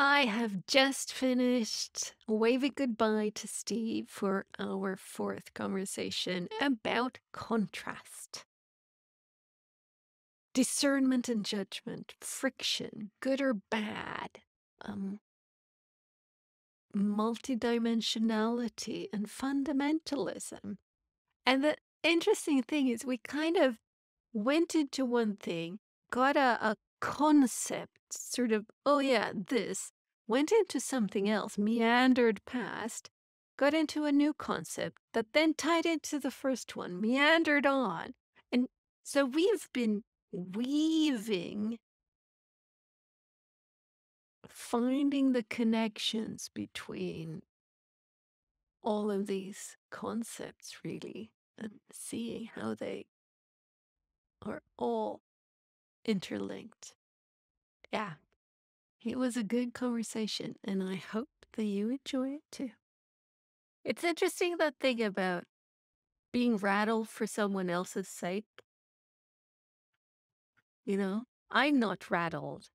I have just finished waving goodbye to Steve for our fourth conversation about contrast, discernment and judgment, friction, good or bad, um, multidimensionality, and fundamentalism. And the interesting thing is, we kind of went into one thing, got a concept, sort of, oh yeah, this, went into something else, meandered past, got into a new concept that then tied into the first one, meandered on. And so we've been weaving, finding the connections between all of these concepts, really, and seeing how they are all interlinked. Yeah. It was a good conversation, and I hope that you enjoy it too. It's interesting that thing about being rattled for someone else's sake, you know? I'm not rattled.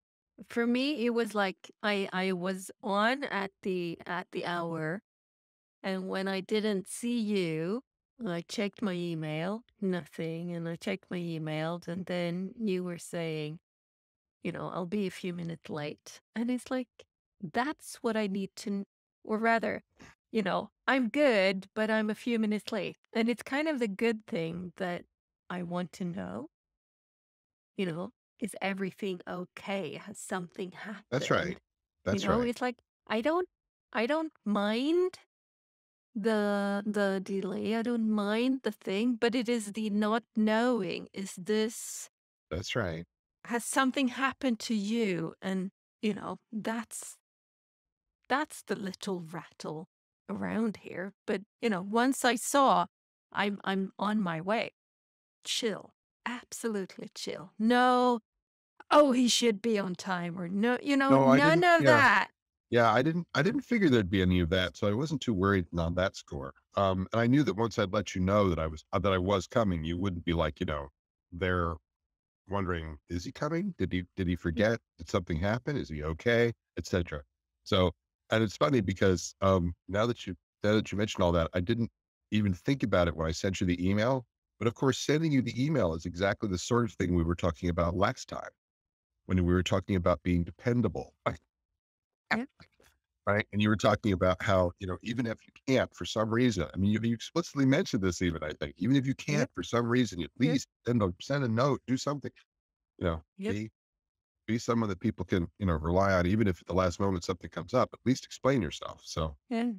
For me, it was like I was on at the hour, and when I didn't see you, I checked my email, nothing, and I checked my emails, and then you were saying, I'll be a few minutes late. And it's like, that's what I need to, or rather, I'm good, but I'm a few minutes late. And it's kind of the good thing that I want to know, you know, is everything okay? Has something That's right. happened? That's right. It's like, I don't, I don't mind the delay. I don't mind the thing, but it is the not knowing. Is this, That's right. has something happened to you? And, that's the little rattle around here. But, once I saw I'm on my way. Chill. Absolutely chill. No, oh, he should be on time or no, No, I none didn't of yeah. that. Yeah, I didn't figure there'd be any of that, so I wasn't too worried on that score. And I knew that once I'd let you know that I was coming, you wouldn't be like, there wondering, "Is he coming? Did he forget? Did something happen? Is he okay?" Etcetera. So, and it's funny because, now that you mentioned all that, I didn't even think about it when I sent you the email, but of course, sending you the email is exactly the sort of thing we were talking about last time when we were talking about being dependable. Yeah. Right? And you were talking about how, even if you can't for some reason, I mean, you explicitly mentioned this even, I think, even if you can't Yep. for some reason, at Yep. least send a note, do something, you know, Yep. be someone that people can, rely on, even if at the last moment something comes up, at least explain yourself. Yeah.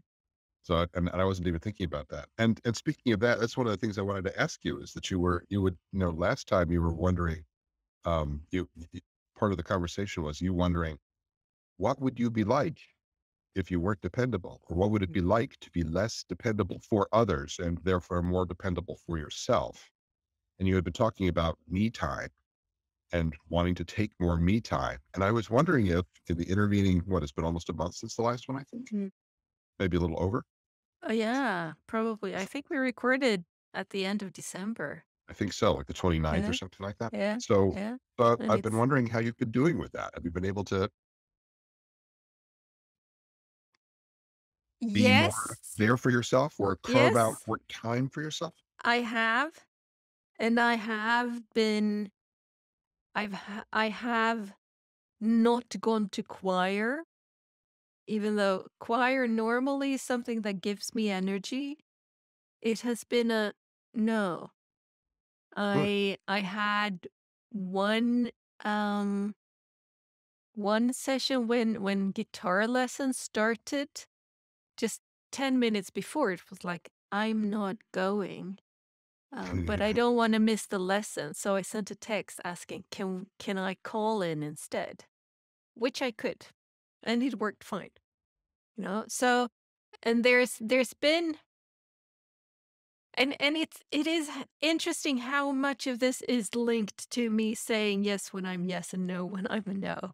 And I wasn't even thinking about that. And speaking of that, that's one of the things I wanted to ask you is that last time you were wondering, part of the conversation was you wondering, what would you be like if you weren't dependable? Or what would it be like to be less dependable for others and therefore more dependable for yourself? And you had been talking about me time and wanting to take more me time. And I was wondering if in the intervening, it's been almost a month since the last one, I think, Mm. maybe a little over. Oh, yeah, probably. I think we recorded at the end of December. I think so, like the 29th or Yeah. something like that. Yeah. So, Yeah. but And I've been it's, wondering how you've been doing with that. Have you been able to be more yes, there for yourself or carve out yes, more time for yourself? I have. And I have been, I have not gone to choir, even though choir normally is something that gives me energy. It has been a no. Good. I had one um one session when guitar lessons started, just 10 minutes before it was like, I'm not going. But I don't want to miss the lesson, so I sent a text asking, can I call in instead? Which I could, and it worked fine. So, and there's been, and it is interesting how much of this is linked to me saying yes when I'm yes and no when I'm a no.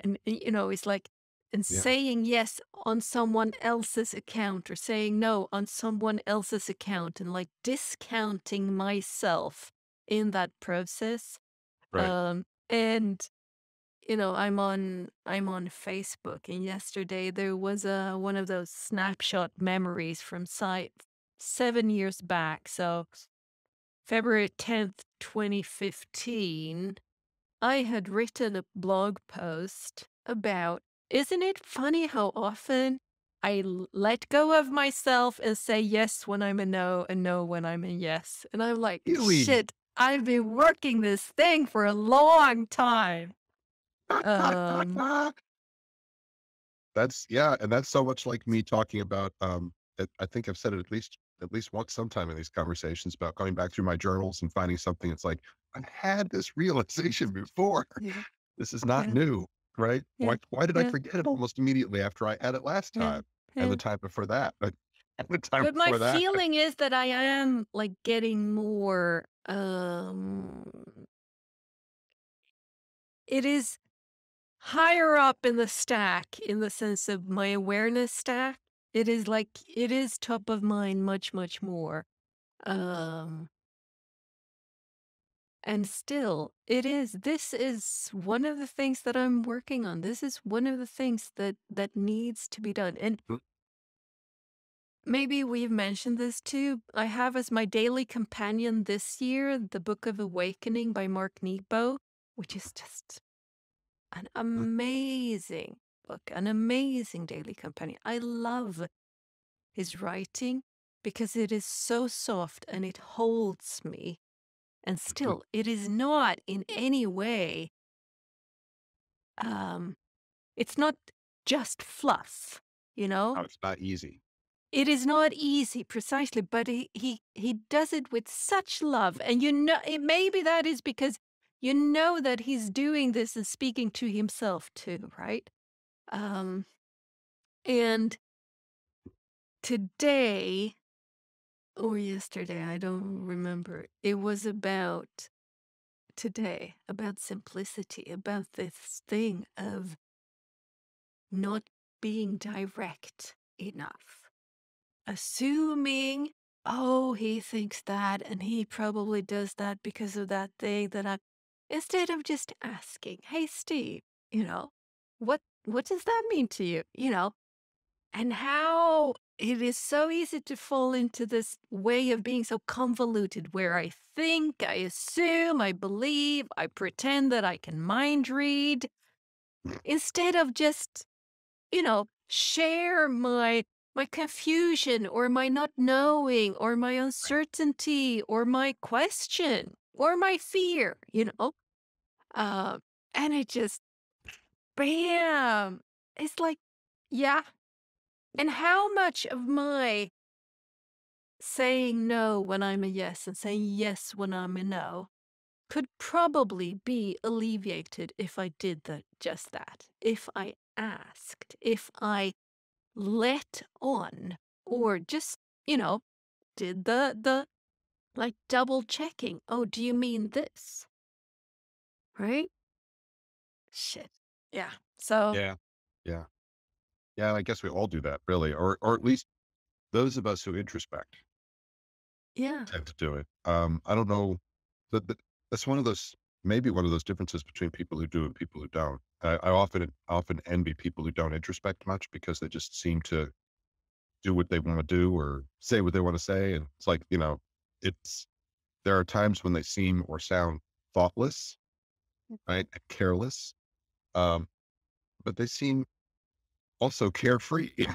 And it's like, and Yeah. saying yes on someone else's account or saying no on someone else's account, and like discounting myself in that process. Right. And I'm on Facebook, and yesterday there was one of those snapshot memories from 7 years back. So February 10th, 2015, I had written a blog post about, isn't it funny how often let go of myself and say yes when I'm a no and no when I'm a yes. And I'm like, Really? shit, I've been working this thing for a long time. Um, That's yeah, and that's so much like me talking about, I think I've said it at least once sometime in these conversations about going back through my journals and finding something. It's like, I've had this realization before. yeah, This is not yeah, new, right? yeah, Why did I yeah, forget it almost immediately after I had it last yeah, time and the yeah. time before that, and the time But my before that? feeling is that I am like getting more, it is higher up in the stack in the sense of my awareness stack. It is like it is top of mind much, much more. Um, and still this is one of the things that I'm working on. This is one of the things that needs to be done. And Mm, maybe we've mentioned this too. I have as my daily companion this year the Book of Awakening by Mark Nepo, which is just an mm, amazing book, an amazing daily companion. I love his writing because it is so soft and it holds me. And mm. still, it is not in any way, um, it's not just fluff, you know? Oh, it's not easy. It is not easy, precisely, but he does it with such love. And maybe that is because you know that he's doing this and speaking to himself too, right? Um, and today or yesterday, I don't remember, it was about today, about simplicity, about this thing of not being direct enough. Assuming, oh, he thinks that and he probably does that because of that thing that I, instead of just asking, hey, Steve, what does that mean to you? And how it is so easy to fall into this way of being so convoluted where I think, I assume, I believe, I pretend that I can mind read instead of just, share my confusion or my not knowing or my uncertainty or my question or my fear. Uh, and it just bam. It's like, yeah. And how much of my saying no when I'm a yes and saying yes when I'm a no could probably be alleviated if I did just that. If I asked, if I let on, or just, did the like double checking. Oh, do you mean this? Right? Shit. Yeah. So, Yeah. Yeah. Yeah, I guess we all do that really, or at least those of us who introspect yeah. tend to do it. I don't know that that's one of those maybe one of those differences between people who do and people who don't. I often envy people who don't introspect much because they just seem to do what they want to do or say what they want to say, and it's like it's there are times when they seem or sound thoughtless, right, and careless, um, but they seem also carefree. Yeah.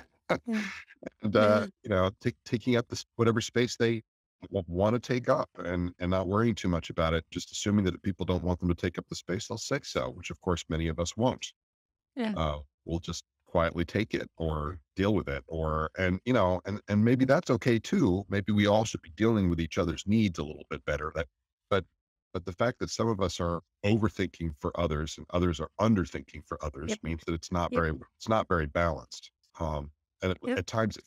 And, Yeah. taking up this whatever space they want to take up and not worrying too much about it, just assuming that if people don't want them to take up the space, they'll say so, which of course many of us won't. Yeah. We'll just quietly take it or deal with it and maybe that's okay too. Maybe we all should be dealing with each other's needs a little bit better. But but the fact that some of us are overthinking for others and others are underthinking for others Yep. means that Yep. it's not very balanced. And Yep. at times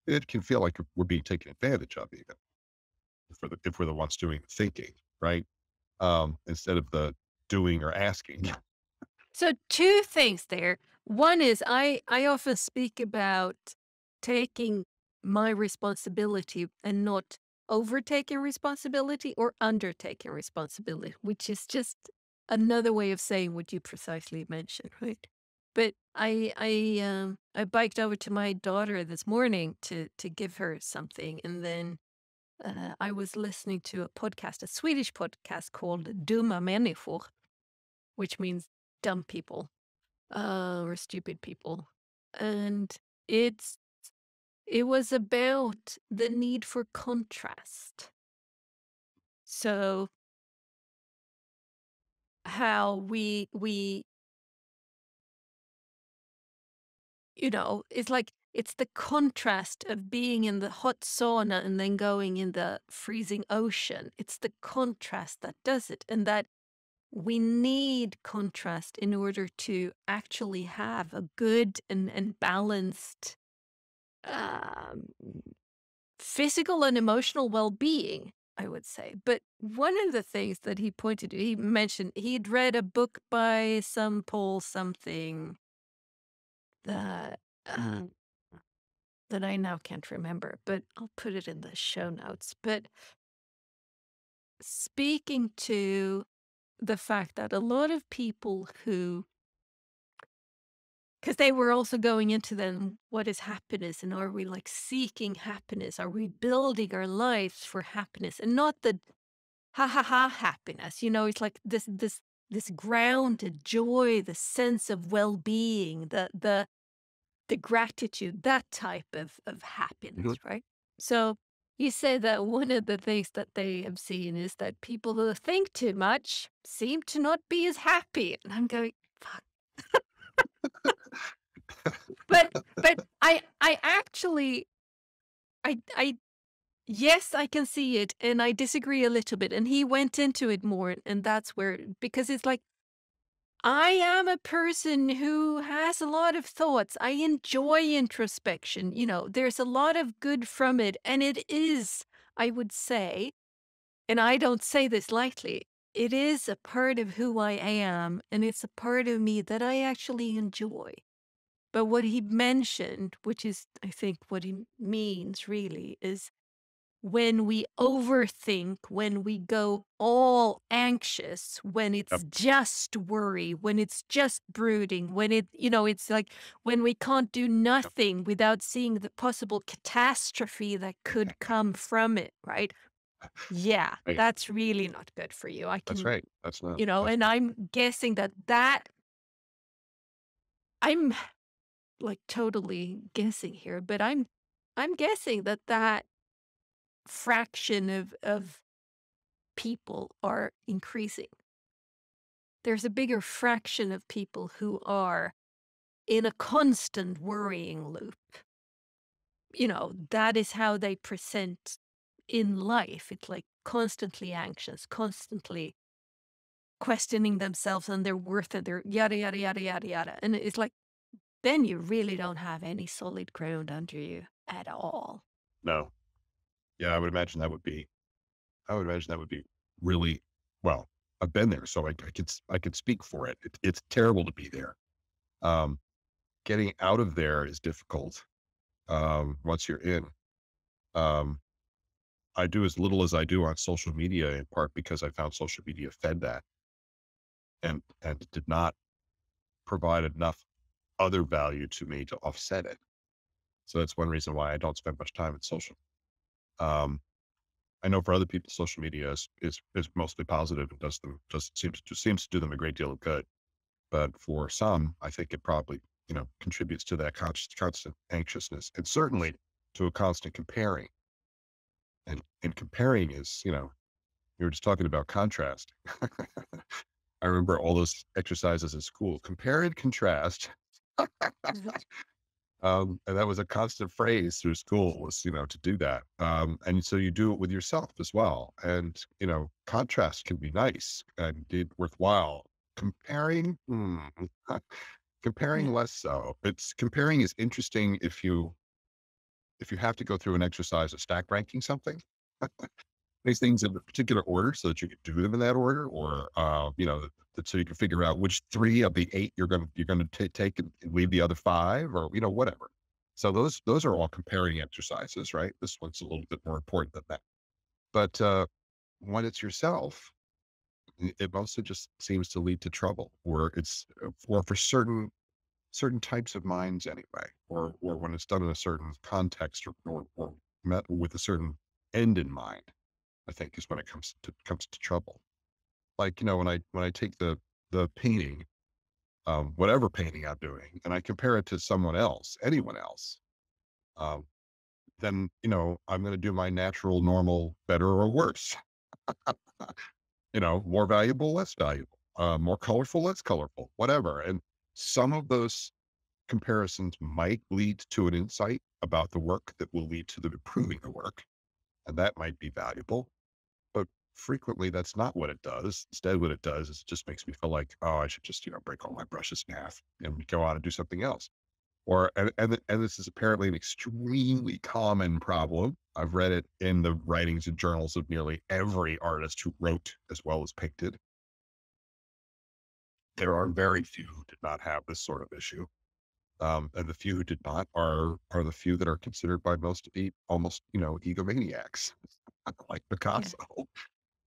it can feel like we're being taken advantage of even if we're the ones doing the thinking, right? Instead of the doing or asking. So two things there. One is I often speak about taking my responsibility and not overtaking responsibility or undertaking responsibility, which is just another way of saying what you precisely mentioned, right? But I biked over to my daughter this morning to give her something, and then I was listening to a podcast, a Swedish podcast called Dumma människor, which means dumb people or stupid people, and it's it was about the need for contrast. So how we it's like it's the contrast of being in the hot sauna and then going in the freezing ocean. It's the contrast that does it. And that we need contrast in order to actually have a good and balanced um, physical and emotional well being, I would say. But one of the things that he pointed to, he mentioned he'd read a book by some Paul something that. That I now can't remember, but I'll put it in the show notes. But speaking to the fact that a lot of people who, because they were also going into then what is happiness and are we like seeking happiness? Are we building our lives for happiness and not the ha ha ha happiness? It's like this grounded joy, the sense of well being, the gratitude, that type of happiness, Mhm. right? So you say that one of the things that they have seen is that people who think too much seem to not be as happy. And I'm going, fuck. But I actually I yes, I can see it and I disagree a little bit. And he went into it more and that's where because it's like I am a person who has a lot of thoughts. I enjoy introspection. There's a lot of good from it. And it is, I would say, and I don't say this lightly, it is a part of who I am. And it's a part of me that I actually enjoy. But what he mentioned, which is, I think, what he means really, is when we overthink, when we go all anxious, when Yep. it's just worry, when it's just brooding, it's like when we can't do Yep. nothing without seeing the possible catastrophe that could come from it, right? Yeah, Right. that's really not good for you. I That's can, right. That's not. and I'm guessing that I'm like totally guessing here, but I'm guessing that fraction of people are increasing. There's a bigger fraction of people who are in a constant worrying loop. That is how they present in life. It's like constantly anxious, constantly questioning themselves and their worth and their yada, yada, yada, yada, yada. And it's like, then you really don't have any solid ground under you at all. No. Yeah, I would imagine that would be really well, I've been there, so I could speak for it. It's terrible to be there. Um, Getting out of there is difficult, once you're in. Um, I do as little as I do on social media in part because I found social media fed that and did not provide enough other value to me to offset it. So that's one reason why I don't spend much time in social. Um, I know for other people, social media is mostly positive and does seems to do them a great deal of good. But for some, I think it probably contributes to that constant anxiousness, and certainly to a constant comparing. And comparing is you were just talking about contrast. I remember all those exercises in school, compare and contrast. Mhm. And that was a constant phrase through school was, to do that. And so you do it with yourself as well. And, contrast can be nice and indeed worthwhile. Comparing, comparing Yeah. less so. It's comparing is interesting if you have to go through an exercise of stack ranking something. These things in a particular order so that you can do them in that order, or so you can figure out which three of the eight you're gonna take and leave the other five, or whatever. So those are all comparing exercises, right? This one's a little bit more important than that. But when it's yourself, It mostly just seems to lead to trouble, or it's for certain types of minds anyway, or when it's done in a certain context, or met with a certain end in mind. I think is when it comes to trouble. Like, when I take the painting, whatever painting I'm doing, and I compare it to someone else, anyone else, um, then, I'm going to do my natural, normal, better or worse. More valuable, less valuable, more colorful, less colorful, whatever. And some of those comparisons might lead to an insight about the work that will lead to them improving the work, and that might be valuable. But frequently, that's not what it does. Instead, what it does is it just makes me feel like, oh, I should just, break all my brushes in half and go on and do something else. Or and this is apparently an extremely common problem. I've read it in the writings and journals of nearly every artist who wrote as well as painted. There are very few who did not have this sort of issue. And the few who did not are the few that are considered by most to be almost, egomaniacs, like Yeah. Picasso.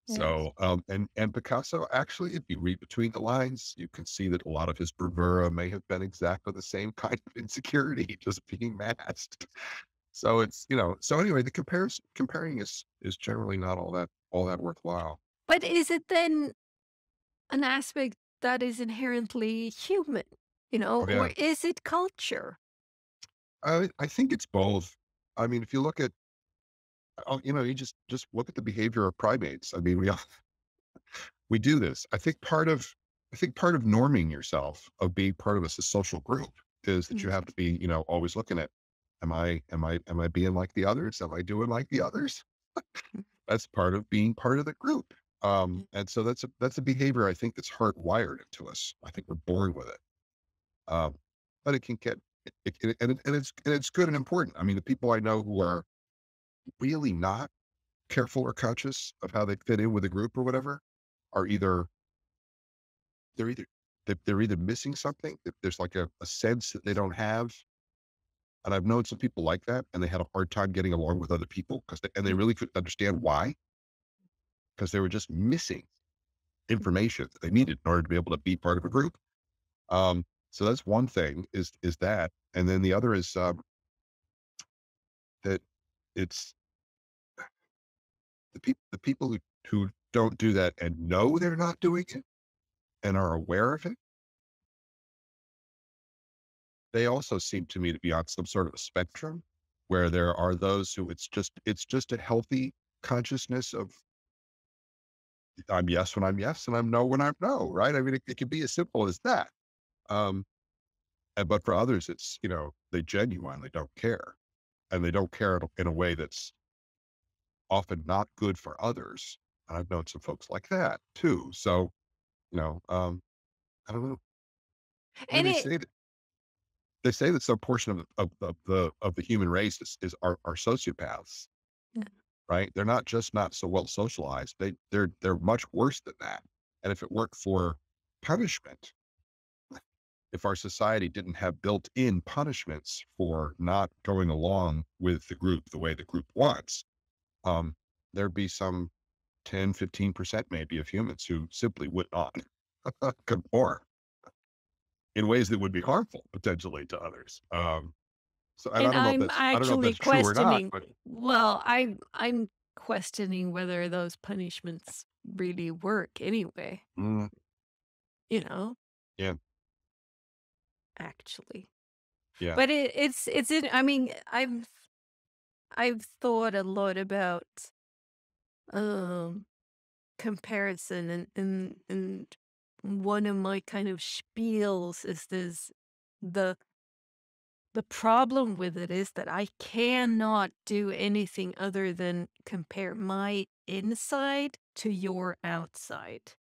Yes. So, and Picasso, actually, if you read between the lines, you can see that a lot of his bravura may have been exactly the same kind of insecurity, just being masked. So so anyway, the comparing is generally not all that worthwhile. But is it then an aspect that is inherently human, Oh or yeah, is it culture? I think it's both. I mean, if you look at, you just look at the behavior of primates. I mean, we do this. I think part of norming yourself, of being part of a social group, is that you Mm, have to be, always looking at, am I being like the others? Am I doing like the others? mm, That's part of being part of the group. mm. And so that's a behavior I think that's hardwired into us. I think we're born with it. Um, but it can get and it's good and important. I mean, the people I know who are really not careful or conscious of how they fit in with a group or whatever are they're either they're either missing something, that there's like a sense that they don't have. And I've known some people like that, and they had a hard time getting along with other people and they Mm, really couldn't understand why, because they were just missing mm. information that they needed in order to be able to be part of a group. So that's one thing, is that, and then the other is, that it's the people who don't do that and know they're not doing it and are aware of it. They also seem to me to be on some sort of a spectrum, where there are those who it's just a healthy consciousness of, I'm yes when I'm yes and I'm no when I'm no, right? I mean, it can be as simple as that. Um, but for others, it's, they genuinely don't care, and they don't care in a way that's often not good for others. And I've known some folks like that too. So, I don't know. I mean, And it they say that some portion of the human race are sociopaths, yeah. right? They're not just not so well socialized. They're much worse than that. And if it worked for punishment, if our society didn't have built-in punishments for not going along with the group the way the group wants, um, there'd be some 10, 15% maybe of humans who simply would not conform in ways that would be harmful potentially to others. And I And don't know if I'm that's actually true or not, questioning, but well, I'm questioning whether those punishments really work anyway, mm, you know, yeah, actually. yeah, But it's in I mean, I've thought a lot about um comparison, and one of my kind of spiels is this: the the problem with it is that I cannot do anything other than compare my inside to your outside.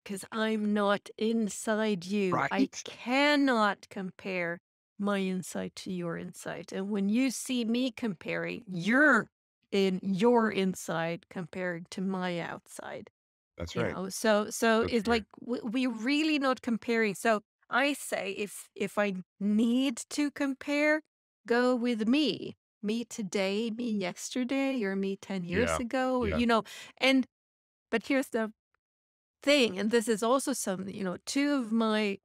'Cause I'm not inside you. I right. cannot compare my inside to your inside, and when you see me comparing, you're in your inside comparing to my outside. That's right. So That's it's right. like we're really not comparing. So I say, if I need to compare, go with me today, me yesterday, or me 10 years Yeah, ago, yeah. and but here's the thing, and this is also something, two of my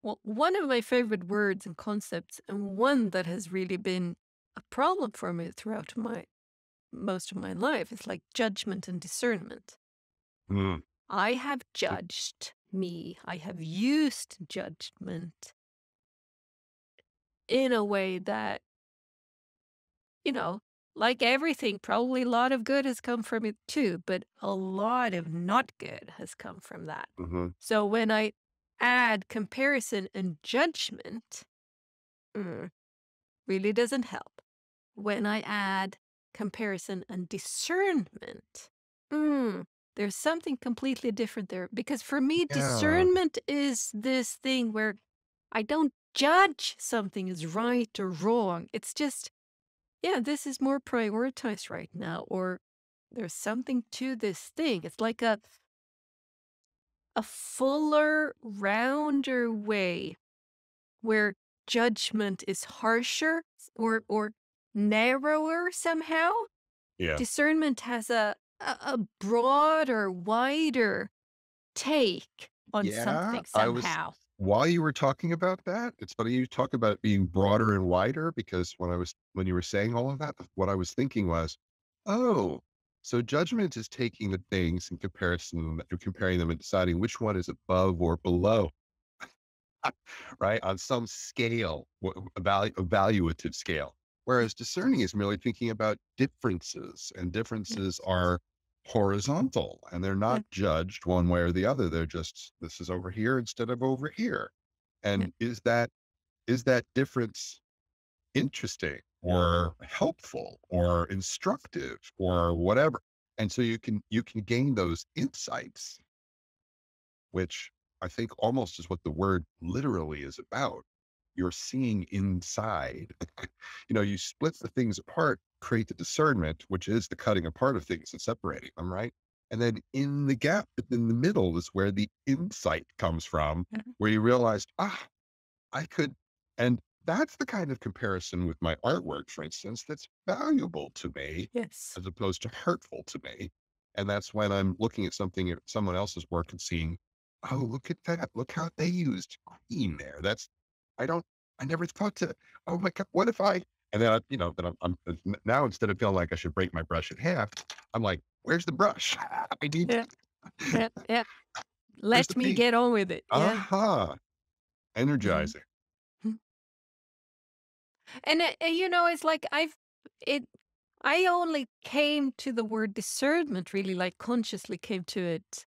well, one of my favorite words and concepts, and one that has really been a problem for me throughout my most of my life is like judgment and discernment. Mm, I have judged me. I have used judgment in a way that, you know, like everything, probably a lot of good has come from it too, but a lot of not good has come from that. mhm. So when I add comparison and judgment, mm, really doesn't help. When I add comparison and discernment, mm, there's something completely different there. Because for me, Yeah. discernment is this thing where I don't judge something is right or wrong. It's just, yeah, this is more prioritized right now, or there's something to this thing. It's like a fuller, rounder way where judgment is harsher or narrower somehow. Yeah. Discernment has a broader, wider take on Yeah, something I was somehow. while you were talking about that, it's funny you talk about it being broader and wider because when you were saying all of that, what I was thinking was, "Oh, so judgment is taking the things in comparison you're comparing them and deciding which one is above or below, right? On some scale, evaluative scale. Yeah, Whereas discerning is merely thinking about differences, and yeah, differences are horizontal and they're yeah, not judged one way or the other. They're just this is over here instead of over here. yeah. And is that difference interesting or helpful or instructive or whatever? And so you can gain those insights which I think almost is what the word literally is about. You're seeing inside. You split the things apart, create the discernment, which is the cutting apart of things and separating them, right? And then in the gap, in the middle is where the insight comes from, Yeah. where you realize, I could, and that's the kind of comparison with my artwork, for instance, that's valuable to me Yes. as opposed to hurtful to me. And that's when I'm looking at something, someone else's work and seeing, oh, look at that. Look how they used green there. I don't, I never thought to, oh my God, what if I, and then, then now instead of feeling like I should break my brush in half, I'm like, where's the brush? I need, Yeah. Yeah. Yeah. where's the Let me paint? get on with it. Yeah. Aha, Mhm. energizing. Mhm. And it's like it. I only came to the word discernment really, like consciously came to it.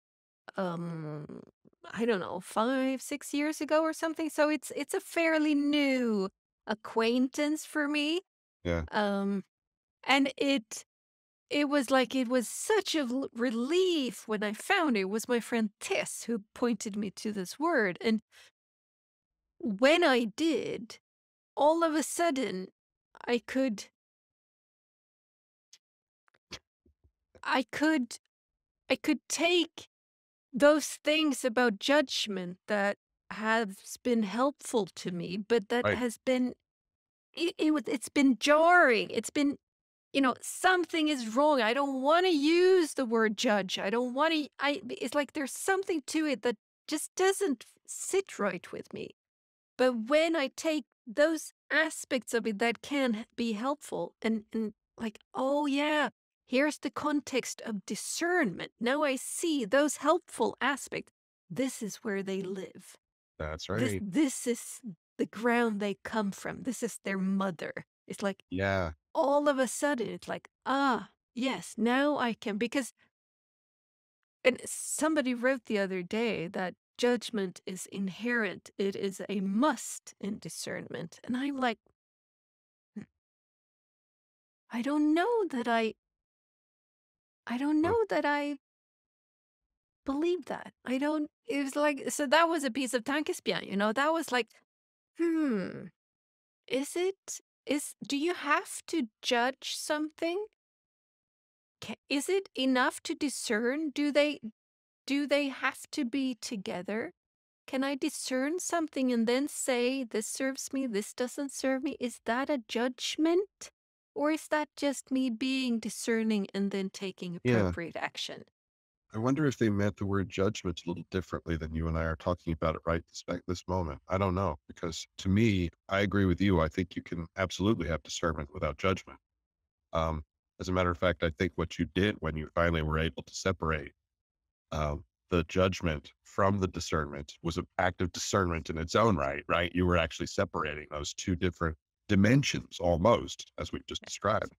Um, I don't know, 5, 6 years ago or something. So it's a fairly new acquaintance for me. Yeah. Um, and it was like it was such a relief when I found it. It was my friend Tess who pointed me to this word, and when I did, all of a sudden, I could, I could, I could take those things about judgment that has been helpful to me, but that Right. has been it's been jarring. It's been, something is wrong. I don't want to use the word judge. I don't want to. It's like there's something to it that just doesn't sit right with me. But when I take those aspects of it that can be helpful and like, oh yeah, here's the context of discernment. Now I see those helpful aspects. This is where they live. That's This right. this is the ground they come from. This is their mother. It's like Yeah. all of a sudden it's like, yes, now I can because and somebody wrote the other day that judgment is inherent. It is a must in discernment. And I'm like, "Hmm, I don't know that I don't Mm. know that I believe that. I don't it was like so that was a piece of tankespjan, that was like, hmm, is it is do you have to judge something? Is it enough to discern? Do they have to be together? Can I discern something and then say, this serves me, this doesn't serve me? Is that a judgment? Or is that just me being discerning and then taking Yeah. appropriate action? I wonder if they meant the word judgment a little differently than you and I are talking about it right this moment. I don't know, because to me, I agree with you. I think you can absolutely have discernment without judgment. Um, as a matter of fact, I think what you did when you finally were able to separate the judgment from the discernment was an act of discernment in its own right, right? You were actually separating those two different dimensions almost, as we've just described,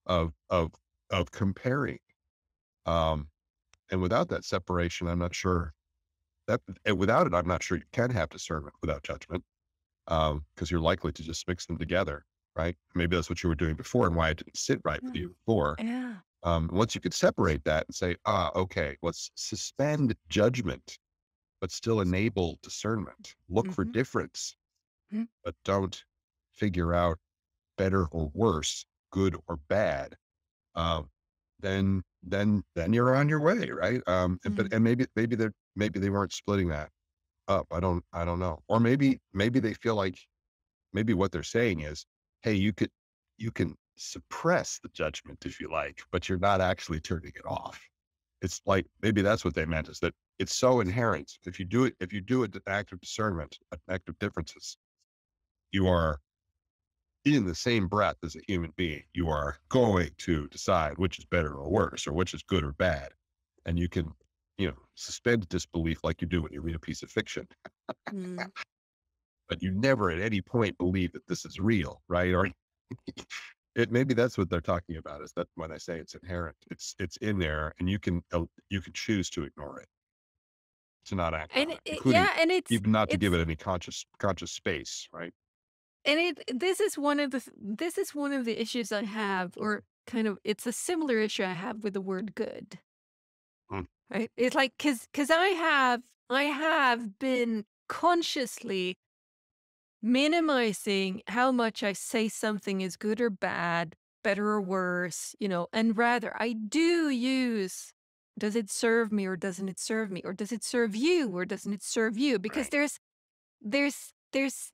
of comparing. Um, and without that separation, I'm not sure that and without it, I'm not sure you can have discernment without judgment, because you're likely to just mix them together, right? Maybe that's what you were doing before and why it didn't sit right with Mm. you before. Yeah. Once you could separate that and say, ah, okay, let's suspend judgment, but still enable discernment. Look for Mhm. difference, Mhm. but don't figure out better or worse, good or bad. Um, then you're on your way, right? Mhm. And maybe they weren't splitting that up. I don't know. Or maybe they feel like maybe what they're saying is, hey, you can suppress the judgment if you like, but you're not actually turning it off. It's like maybe that's what they meant is that it's so inherent. If you do an act of discernment, an act of differences, you are in the same breath as a human being. You are going to decide which is better or worse, or which is good or bad. And you can, suspend disbelief like you do when you read a piece of fiction, Mm. but you never at any point believe that this is real, right? Or it maybe that's what they're talking about is that when I say it's inherent, it's in there and you can choose to ignore it, to not act And on it, including yeah, and even not to give it's it any conscious space, right? and it this is one of the this is one of the issues I have, or kind of it's a similar issue I have with the word good, Mm, right? It's like because I have been consciously minimizing how much I say something is good or bad, better or worse, and rather I do use, does it serve me or doesn't it serve me? Or does it serve you or doesn't it serve you? Because right. there's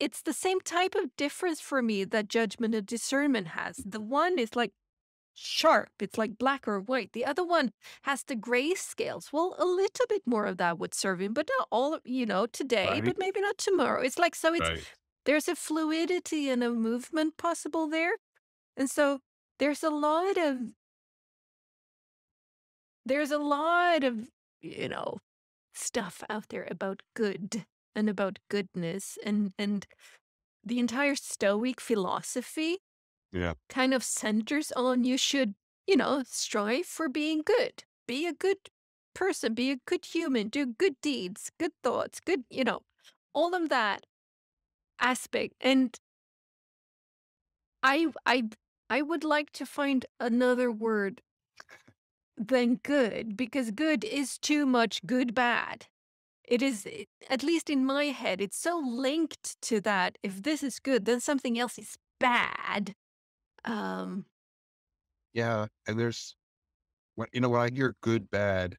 it's the same type of difference for me that judgment and discernment has. The one is like sharp, it's like black or white. The other one has the gray scales. Well, a little bit more of that would serve him, but not all, today, Right. but maybe not tomorrow. It's like, so Right. there's a fluidity and a movement possible there. And so there's a lot of, there's a lot of, you know, stuff out there about good and about goodness, and the entire Stoic philosophy Yeah. kind of centers on you should, strive for being good. Be a good person, be a good human, do good deeds, good thoughts, good, all of that aspect. And I I I would like to find another word than good, because good is too much good bad. At least in my head, it's so linked to that. If this is good, then something else is bad. Um, Yeah. And there's when I hear good, bad,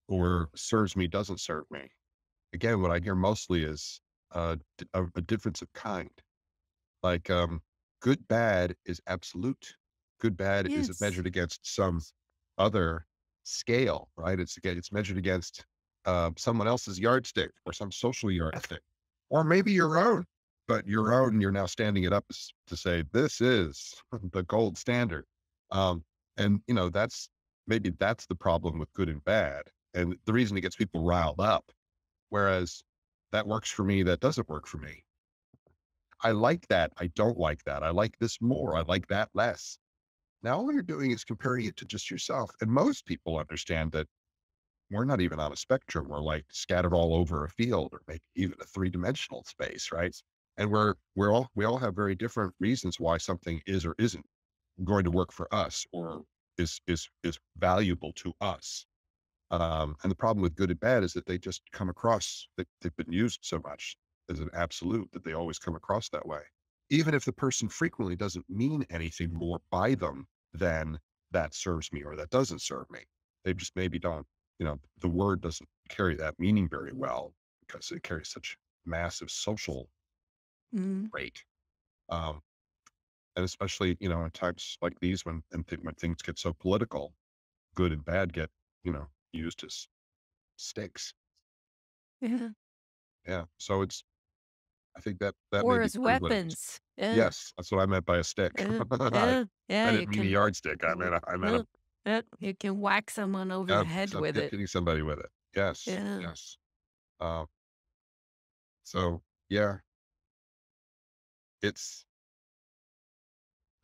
or serves me, doesn't serve me. Again, what I hear mostly is a difference of kind. Like, good, bad is absolute. Good, bad is yes. measured against some other scale, right? It's measured against someone else's yardstick or some social yardstick, or maybe your own. But your own, you're now standing it up to say this is the gold standard. Um, and maybe that's the problem with good and bad, and the reason it gets people riled up. Whereas that works for me, that doesn't work for me. I like that. I don't like that. I like this more. I like that less. Now, all you're doing is comparing it to just yourself. And most people understand that we're not even on a spectrum. We're like scattered all over a field or maybe even a three-dimensional space, right? And we all have very different reasons why something is or isn't going to work for us or is valuable to us. And the problem with good and bad is that they just come across that they've been used so much as an absolute that they always come across that way. Even if the person frequently doesn't mean anything more by them than that serves me or that doesn't serve me. They just maybe don't, the word doesn't carry that meaning very well because it carries such massive social Mm, weight. Um, and especially, in times like these when things get so political, good and bad get used as stakes. Yeah. Yeah. So I think that may Or be as part of what it is. weapons. Yeah. Yes, that's what I meant by a stick. Yeah. I Yeah. Yeah. I You didn't mean a can. yardstick. I meant Yeah. Yeah. You can whack someone over the head with it. hitting somebody with it. Yes, Yeah. yes. Um, so yeah, it's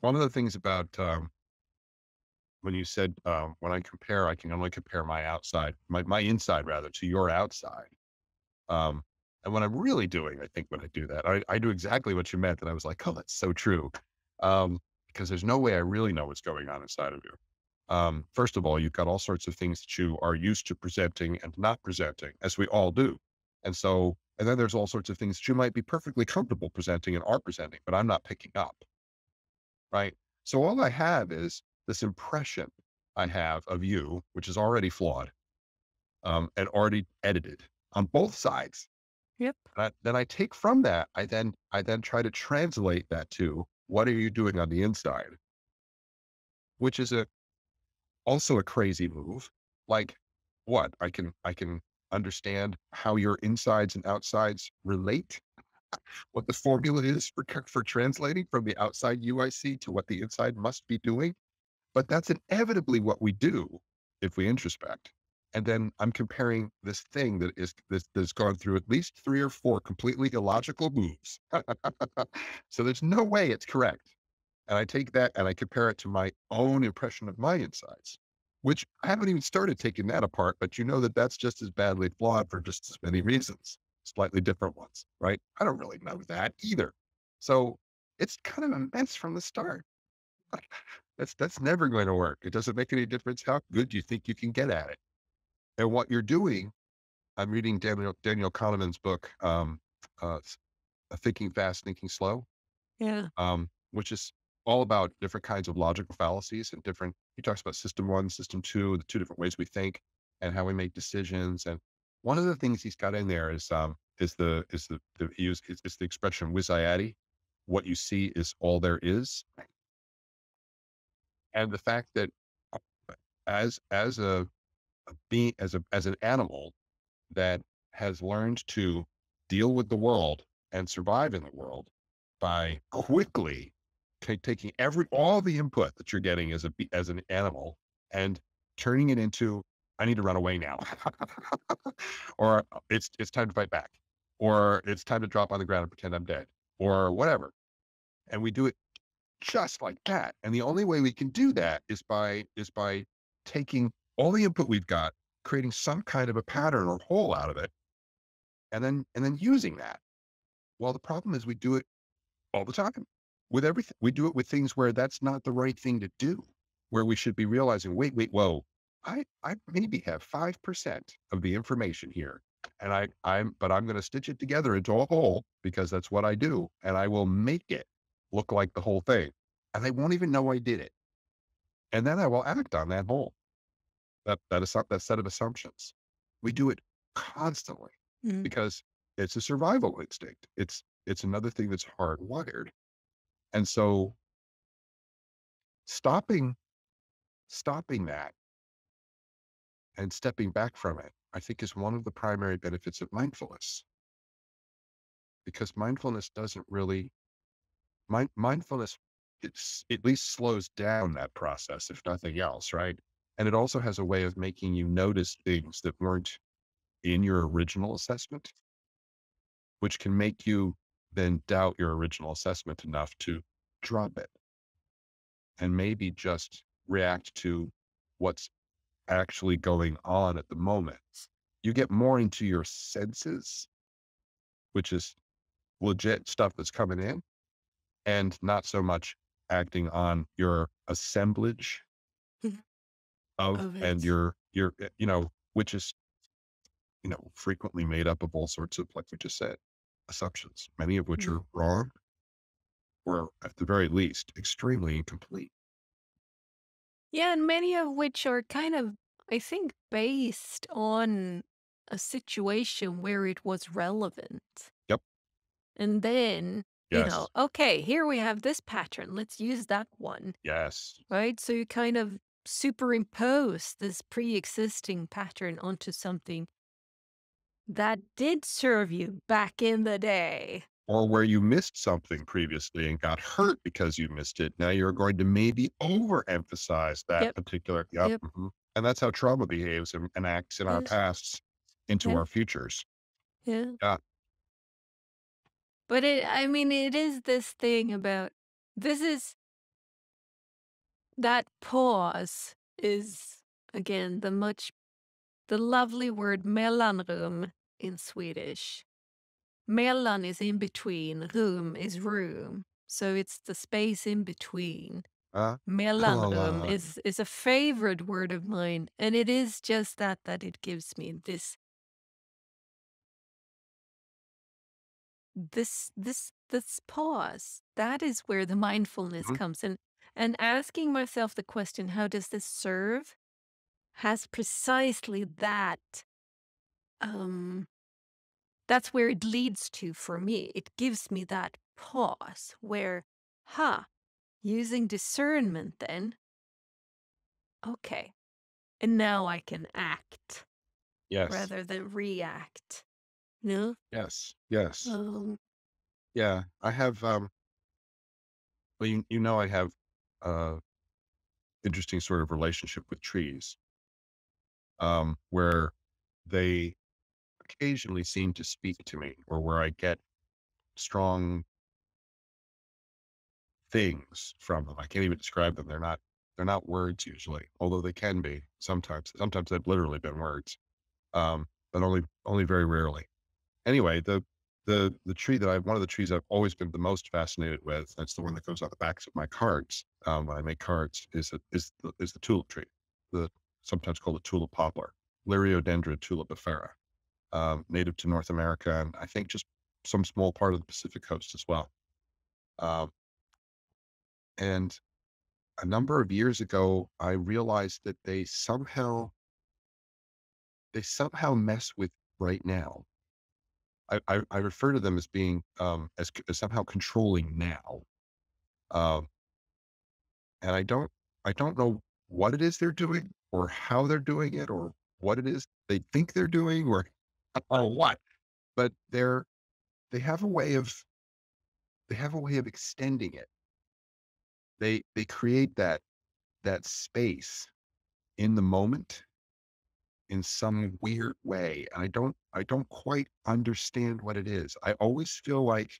one of the things about, when you said, when I compare, I can only compare my inside rather to your outside. Um, and what I'm really doing, I think when I do that, I do exactly what you meant. And I was like, oh, that's so true. Because there's no way I really know what's going on inside of you. First of all, you've got all sorts of things that you are used to presenting and not presenting, as we all do. And then there's all sorts of things that you might be perfectly comfortable presenting and are presenting, but I'm not picking up. Right. So all I have is this impression I have of you, which is already flawed, and already edited on both sides. Yep. Then I take from that, I then try to translate that to what are you doing on the inside, which is also a crazy move. Like what? I can understand how your insides and outsides relate, what the formula is for translating from the outside you I see to what the inside must be doing. But that's inevitably what we do if we introspect. And then I'm comparing this thing that's gone through at least 3 or 4 completely illogical moves. So there's no way it's correct. And I take that and I compare it to my own impression of my insides, which I haven't even started taking that apart, but you know that that's just as badly flawed for just as many reasons, slightly different ones, right? I don't really know that either. So it's kind of a mess from the start. That's never going to work. It doesn't make any difference how good you think you can get at it. And what you're doing, I'm reading Daniel Kahneman's book, s Thinking Fast, Thinking Slow, Yeah. which is all about different kinds of logical fallacies and he talks about system 1, system 2, the 2 different ways we think and how we make decisions. And one of the things he's got in there is he used it's the expression "wisaiati," what you see is all there is. And the fact that as a being as an animal that has learned to deal with the world and survive in the world by quickly taking all the input that you're getting as an animal and turning it into I need to run away now, or it's time to fight back, or it's time to drop on the ground and pretend I'm dead, or whatever. And we do it just like that. And the only way we can do that is by taking all the input we've got, creating some kind of a pattern or whole out of it, and then using that. Well, the problem is we do it all the time with everything. We do it with things where that's not the right thing to do, where we should be realizing, wait, whoa, I maybe have 5% of the information here. And but I'm going to stitch it together into a whole because that's what I do. And I will make it look like the whole thing. And they won't even know I did it. And then I will act on that whole, that set of assumptions. We do it constantly Mm. because it's a survival instinct. It's another thing that's hardwired. And so stopping stopping that and stepping back from it, I think is one of the primary benefits of mindfulness, because mindfulness doesn't really mindfulness it's at least slows down that process, if nothing else, right? And it also has a way of making you notice things that weren't in your original assessment, which can make you then doubt your original assessment enough to drop it and maybe just react to what's actually going on at the moment. You get more into your senses, which is legit stuff that's coming in, and not so much acting on your assemblage of Of and it. which is frequently made up of all sorts of, like we just said, assumptions, many of which Mm. are wrong or at the very least extremely incomplete. Yeah, and many of which are kind of, I think, based on a situation where it was relevant. Yep. And then, Yes. okay, here we have this pattern. Let's use that one. Yes. Right. So you kind of superimpose this pre-existing pattern onto something that did serve you back in the day. Or where you missed something previously and got hurt because you missed it. Now you're going to maybe overemphasize that Yep, particular, yep. yep, And that's how trauma behaves and acts in our yeah, pasts into yeah, our futures. yeah. Yeah. But I mean, it is this thing about this is that pause is again the lovely word mellanrum in Swedish. Mellan is in between, rum is room. So it's the space in between. Uh, Mellanrum is a favorite word of mine, and it is just that it gives me this pause. That is where the mindfulness mhm. comes in. And asking myself the question, how does this serve? Has precisely um that's where it leads to for me. It gives me that pause where, using discernment then, okay. And now I can act Yes. rather than react. No? Yes. Yes. Um, Yeah. I have, well, you know, I have, uh, interesting sort of relationship with trees, where they occasionally seem to speak to me or where I get strong things from them. I can't even describe them. They're not words usually, although they can be sometimes. Sometimes they've literally been words. But only very rarely. Anyway, the tree that I one of the trees I've always been the most fascinated with, that's the one that goes on the backs of my cards, when I make cards, is the tulip tree, the sometimes called the tulip poplar, Liriodendra tulipifera, native to North America, and I think just some small part of the Pacific coast as well. Um, and a number of years ago, I realized that they somehow mess with right now. I refer to them as being, as somehow controlling now. Um, and I don't know what it is they're doing or how they're doing it or what it is they think they're doing or what, but they have a way of they have a way of extending it. They create that space in the moment in some weird way. I don't quite understand what it is. I always feel like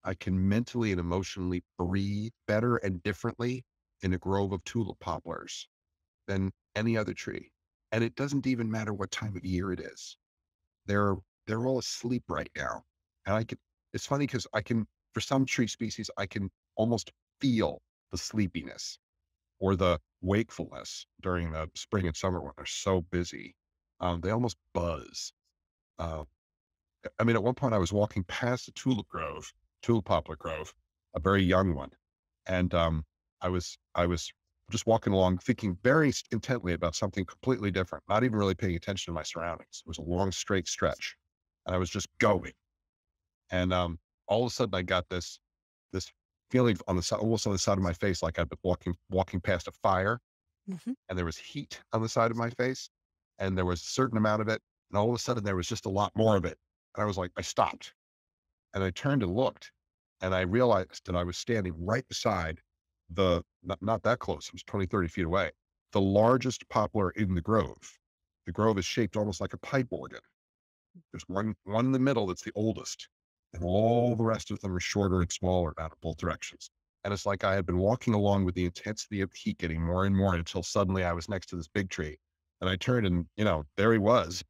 I can mentally and emotionally breathe better and differently in a grove of tulip poplars than any other tree. And it doesn't even matter what time of year it is. They're they're all asleep right now. And I can it's funny because I can for some tree species, I can almost feel the sleepiness or the wakefulness during the spring and summer when they're so busy. They almost buzz. Uh, I mean, at one point I was walking past a tulip poplar grove, a very young one. And, I was just walking along thinking very intently about something completely different, not even really paying attention to my surroundings. It was a long straight stretch and I was just going. And, all of a sudden I got this feeling on the side, almost on the side of my face, like I've been walking past a fire mhm, and there was heat on the side of my face and there was a certain amount of it. And all of a sudden there was just a lot more of it. And I was like, I stopped and I turned and looked, and I realized that I was standing right beside not that close, it was 20, 30 feet away, the largest poplar in the grove. The grove is shaped almost like a pipe organ. There's one in the middle that's the oldest, and all the rest of them are shorter and smaller out of both directions. And it's like I had been walking along with the intensity of heat getting more and more until suddenly I was next to this big tree. And I turned and, there he was,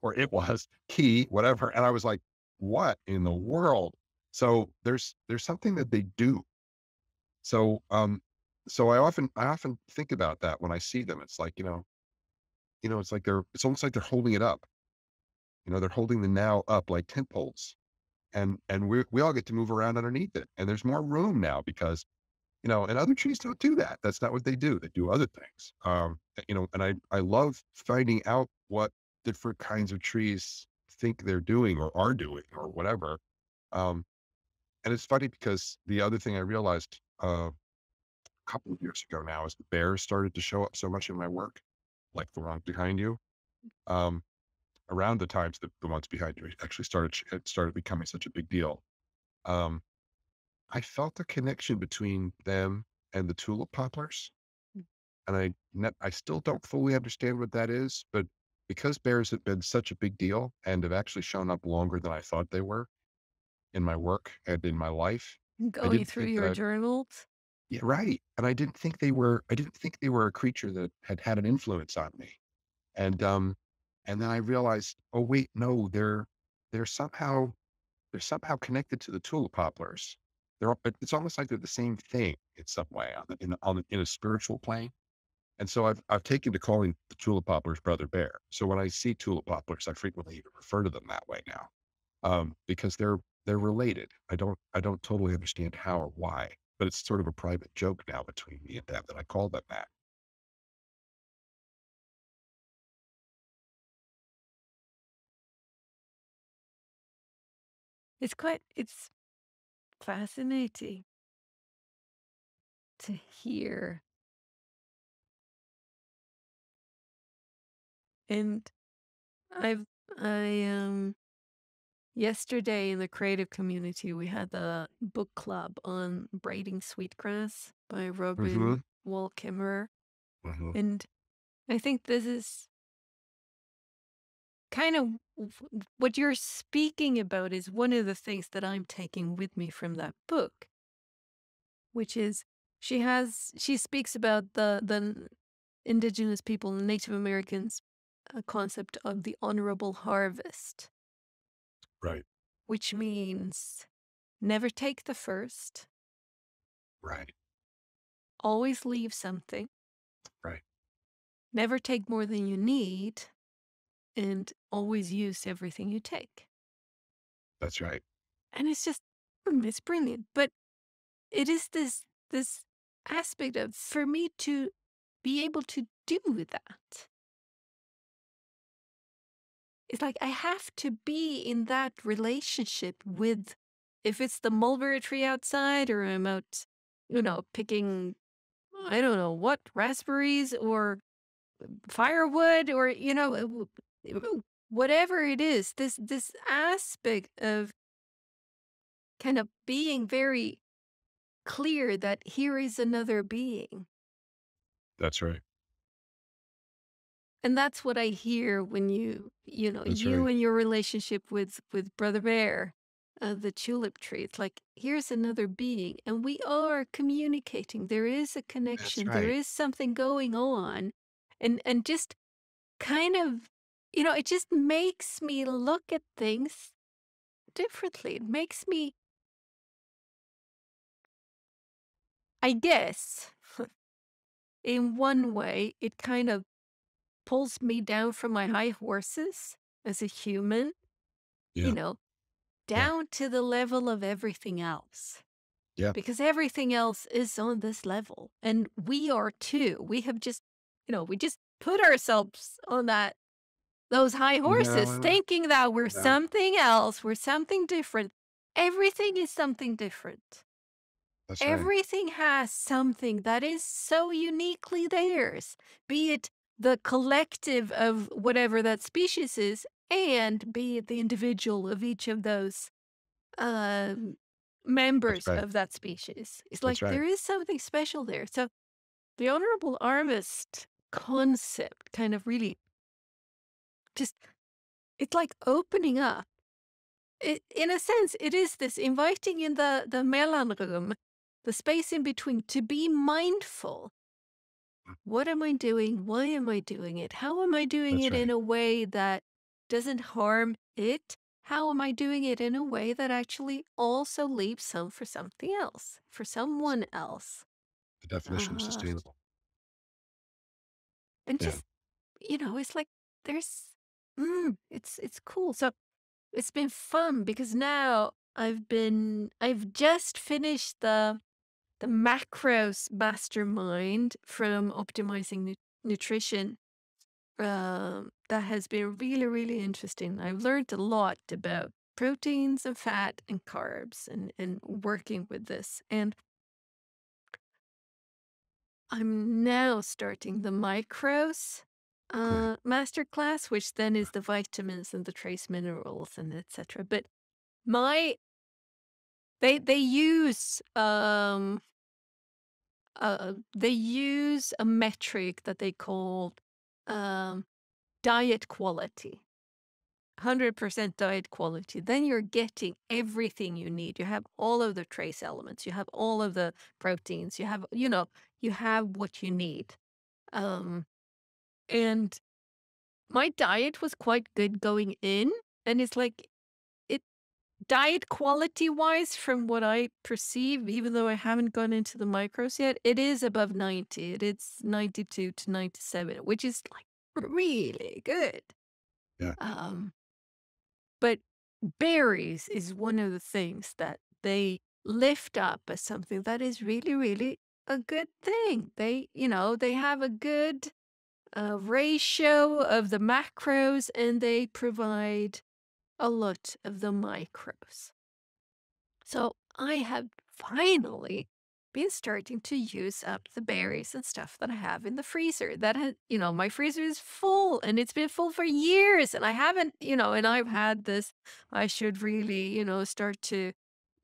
or it was, he, whatever. And I was like, what in the world? So there's something that they do. So so I often think about that when I see them. It's like, it's like it's almost like they're holding it up. They're holding the now up like tent poles. And we all get to move around underneath it. And there's more room now because, and other trees don't do that. That's not what they do. They do other things. And I love finding out what different kinds of trees think they're doing or are doing or whatever. Um, and it's funny because the other thing I realized, couple of years ago now, as the bears started to show up so much in my work, like the ones behind you. Um, Around the times that the ones behind you actually it started becoming such a big deal. Um, I felt a connection between them and the tulip poplars, and I still don't fully understand what that is, but because bears have been such a big deal and have actually shown up longer than I thought they were in my work and in my life, I Going didn't through think that your journals. yeah, right. And I didn't think they were a creature that had an influence on me. And, and then I realized, oh, wait, no, they're somehow, they're somehow connected to the tulip poplars. It's almost like they're the same thing in some way in a spiritual plane. And so I've taken to calling the tulip poplars brother bear. So when I see tulip poplars, I frequently even refer to them that way now, because they're related. I don't totally understand how or why, but it's sort of a private joke now between me and them that I call them that. It's fascinating to hear. And I've I yesterday in the creative community we had a book club on braiding sweetgrass by Hmm. Robin Wall Kimmerer. Hmm. And I think this is kind of what you're speaking about is one of the things that I'm taking with me from that book, which is she speaks about the indigenous people, Native Americans, concept of the honorable harvest, Right. which means never take the first, Right. always leave something, Right. never take more than you need, and always use everything you take. That's right. And it's just, it's brilliant. But it is this aspect of for me to be able to do that. It's like I have to be in that relationship with, if it's the mulberry tree outside or I'm out, picking, I don't know what, raspberries or firewood or, whatever it is, this aspect of kind of being very clear that here is another being. That's right. And that's what I hear when That's you right. and your relationship with Brother Bear, the tulip tree. It's like, here's another being, and we are communicating. There is a That's connection. There right. is something going on, and just kind of, it just makes me look at things differently. It makes me, I guess, in one way, it kind of pulls me down from my high horses as a human. You Yeah. know, Yeah. down to the level of everything else. Yeah. Because everything else is on this level. And we are too. We have just, we just put ourselves on those high horses, No. thinking that we're No. something else, we're something different. Everything is something different. That's right. Everything has something that is so uniquely theirs, be it the collective of whatever that species is, and be it the individual of each of those um, That's members right. of that species. It's like That's right. there is something special there. So the honorable harvest concept kind of really just, it's like opening up. In a sense, it is this inviting in the mellanrum, the space in between, to be mindful. What am I doing? Why am I doing it? How am I doing That's it in right. a way that doesn't harm it? How am I doing it in a way that actually also leaves some for something else, for someone else? The definition of Uh, sustainable. and Yeah. just, it's like there's, it's cool. So it's been fun because now I've just finished the macros mastermind from optimizing nutrition. That has been really, really interesting. I've learned a lot about proteins and fat and carbs and working with this. And I'm now starting the micros Okay. masterclass, which then is the vitamins and the trace minerals and etc. But my they use they use a metric that they call um diet quality. 100% diet quality, then you're getting everything you need. You have all of the trace elements, you have all of the proteins, you have, you have what you need. Um, and my diet was quite good going in. And it's like, it diet quality wise, from what I perceive, even though I haven't gone into the micros yet, it is above 90. It's 92 to 97, which is like really good. Yeah. Um, But berries is one of the things that they lift up as something that is really, really a good thing. They have a good ratio of the macros and they provide a lot of the micros. So I have finally been starting to use up the berries and stuff that I have in the freezer. That has, my freezer is full and it's been full for years and I haven't, and I've had this, I should really, start to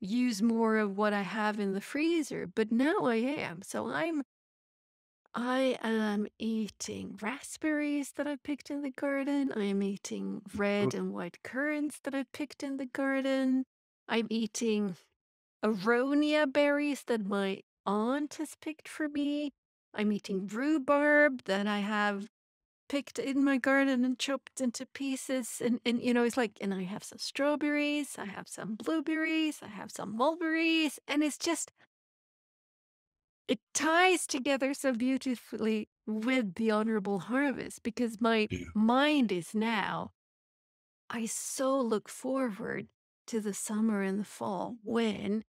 use more of what I have in the freezer, but now I am. So I am eating raspberries that I picked in the garden. I am eating Oh, red and white currants that I picked in the garden. I'm eating aronia berries that my aunt has picked for me. I'm eating rhubarb that I have picked in my garden and chopped into pieces. And it's like, and I have some strawberries, I have some blueberries, I have some mulberries. And it's just, it ties together so beautifully with the honorable harvest because my yeah. mind is now, I so look forward to the summer and the fall when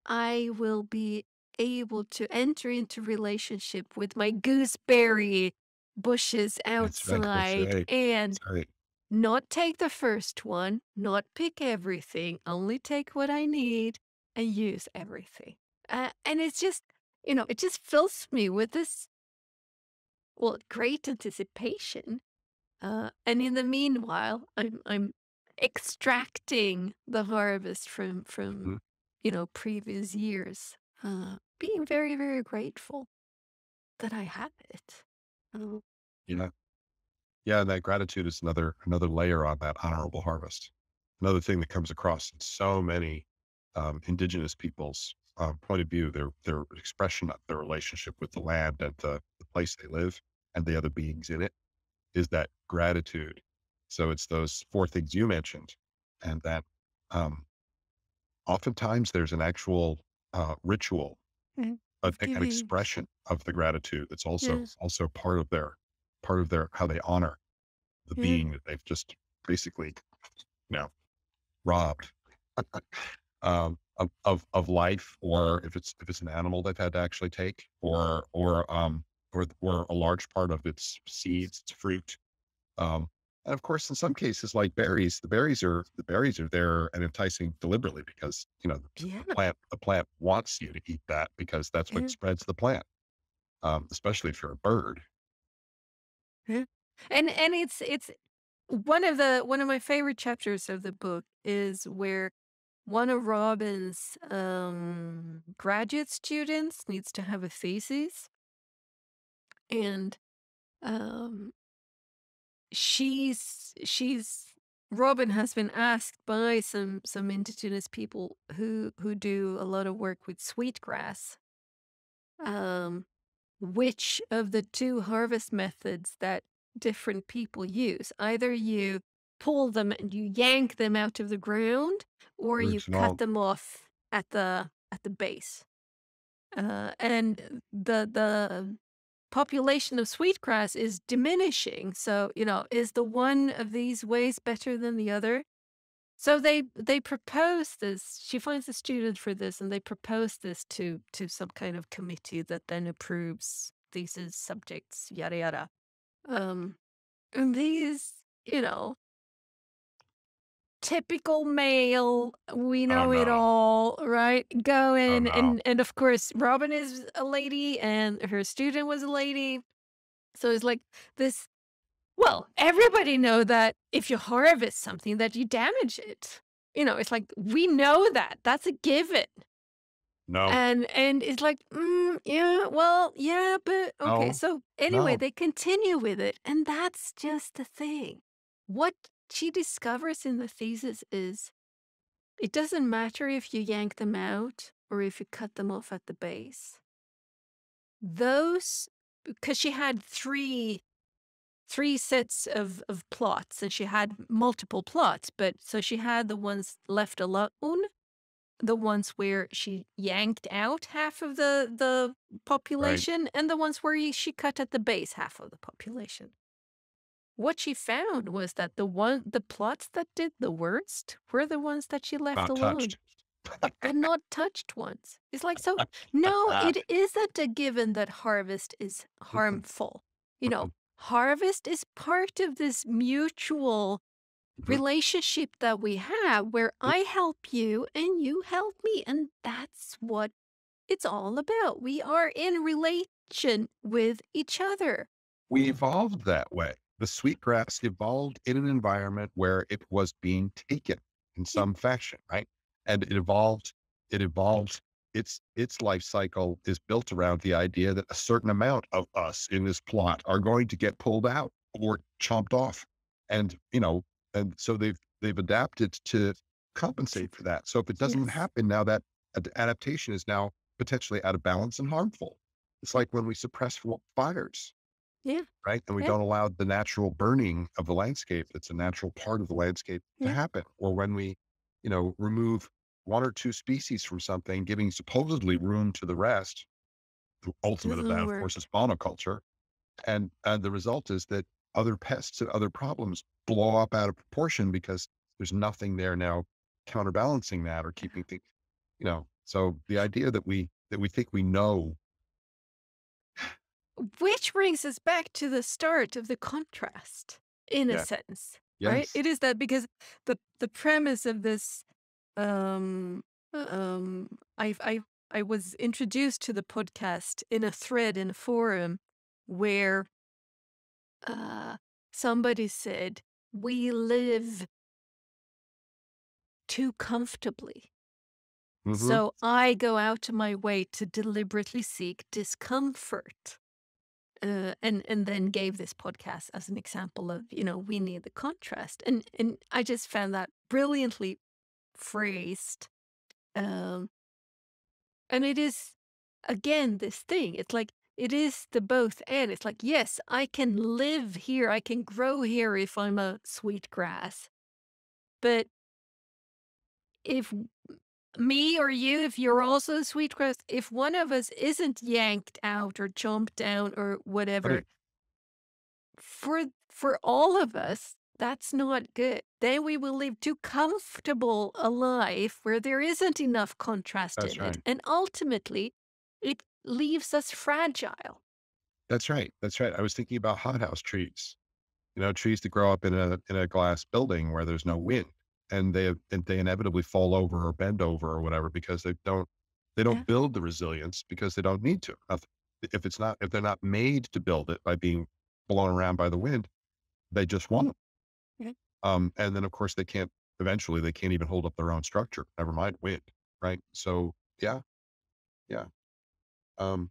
I will be able to enter into relationship with my gooseberry bushes That's right. That's outside right. and That's right. not take the first one, not pick everything, only take what I need and use everything. And it's just, it just fills me with this, well, great anticipation. And in the meanwhile, I'm extracting the harvest from Mhm. previous years. Being very, very grateful that I have it. Uh, Yeah. Yeah, and that gratitude is another layer on that honorable harvest. Another thing that comes across in so many indigenous peoples' point of view, their expression of their relationship with the land and the place they live and the other beings in it is that gratitude. So it's those four things you mentioned, and that um, oftentimes there's an actual ritual, of an giving. expression of the gratitude that's Yeah, also part of their how they honor the yeah, being that they've just basically, you know, robbed, of life, or if it's an animal they've had to actually take, or a large part of its seeds, its fruit. Um, and of course, in some cases, like berries, the berries are there and enticing deliberately because, yeah, the plant wants you to eat that because that's what yeah, spreads the plant, especially if you're a bird. yeah. And it's one of my favorite chapters of the book is where one of Robin's graduate students needs to have a thesis, and um, she's Robin has been asked by some indigenous people who do a lot of work with sweetgrass, um, which of the two harvest methods that different people use. Either you pull them and you yank them out of the ground, or you Roots and cut all. them off at the base. And the population of sweetgrass is diminishing. So, is the one of these ways better than the other? So they propose this. She finds a student for this, and they propose this to some kind of committee that then approves these as subjects, yada yada. Um, and these, typical male, we Oh, know it no. all, right? Go Oh, in, no. and of course, Robin is a lady, and her student was a lady. So it's like this. Well, everybody know that if you harvest something, that you damage it. It's like we know that. That's a given. No. And it's like, yeah, well, yeah, but okay. No. So anyway, No. they continue with it, and that's just the thing. What she discovers in the thesis is it doesn't matter if you yank them out or if you cut them off at the base. Those, because she had three sets of plots, and she had multiple plots, but so she had the ones left alone, the ones where she yanked out half of the Right. population, and the ones where she cut at the base half of the population. What she found was that the plots that did the worst were the ones that she left Not alone, touched. the not touched ones. It's like, so no, it isn't a given that harvest is Mm-mm, harmful. mm-mm, Harvest is part of this mutual mhm. relationship that we have where I help you and you help me. And that's what it's all about. We are in relation with each other. We evolved that way. The sweetgrass evolved in an environment where it was being taken in Yeah. some fashion, right? And it evolved. Its life cycle is built around the idea that a certain amount of us in this plot are going to get pulled out or chomped off. And, and so they've adapted to compensate for that. So if it doesn't Yes. happen now, that adaptation is now potentially out of balance and harmful. It's like when we suppress fires, Yeah. right? And we Yeah. don't allow the natural burning of the landscape that's a natural part of the landscape to Yeah. happen. Or when we, remove one or two species from something, giving supposedly room to the rest. The ultimate of that, Doesn't of course, work. is monoculture. And the result is that other pests and other problems blow up out of proportion because there's nothing there now counterbalancing that or keeping things, so the idea that we think we know. Which brings us back to the start of the contrast, in a Yeah. sense, right? Yes. It is that because the premise of this, um, I was introduced to the podcast in a thread in a forum where uh, somebody said we live too comfortably. Hmm. So I go out of my way to deliberately seek discomfort. And then gave this podcast as an example of, we need the contrast, and I just found that brilliantly phrased. Um, and it is, again, this thing. It's like it is the both and. It's like, yes, I can live here, I can grow here if I'm a sweet grass, but if me or you, if you're also a sweet grass, if one of us isn't yanked out or chomped down or But whatever, for all of us, that's not good. Then we will live too comfortable a life where there isn't enough contrast that's in it, right. and ultimately, it leaves us fragile. That's right. That's right. I was thinking about hothouse trees. Trees that grow up in a glass building where there's no wind, and they inevitably fall over or bend over or whatever because they don't Yeah, build the resilience because they don't need to. If they're not made to build it by being blown around by the wind, they just won't. yeah. And then of course eventually they can't even hold up their own structure, never mind wind. Right. So yeah, yeah. Um,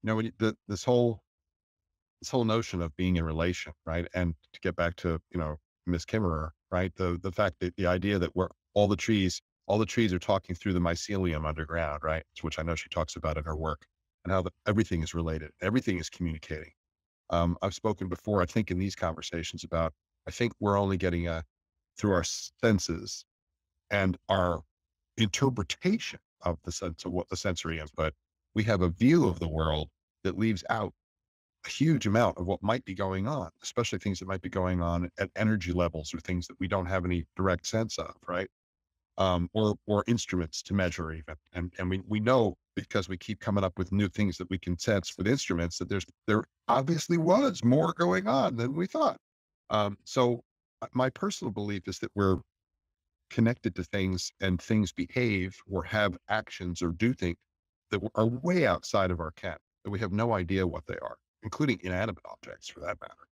when this whole notion of being in relation, right? And to get back to, Miss Kimmerer, right? The fact that the idea that we're all the trees are talking through the mycelium underground, right? Which I know she talks about in her work, and how everything is related, everything is communicating. I've spoken before, I think, in these conversations about, I think we're only getting through our senses and our interpretation of the sense of what the sensory input, we have a view of the world that leaves out a huge amount of what might be going on, especially things that might be going on at energy levels or things that we don't have any direct sense of, right? Or instruments to measure even. And we know because we keep coming up with new things that we can sense with instruments that there obviously was more going on than we thought. So my personal belief is that we're connected to things and things behave or have actions or do things that are way outside of our ken, that we have no idea what they are, including inanimate objects for that matter.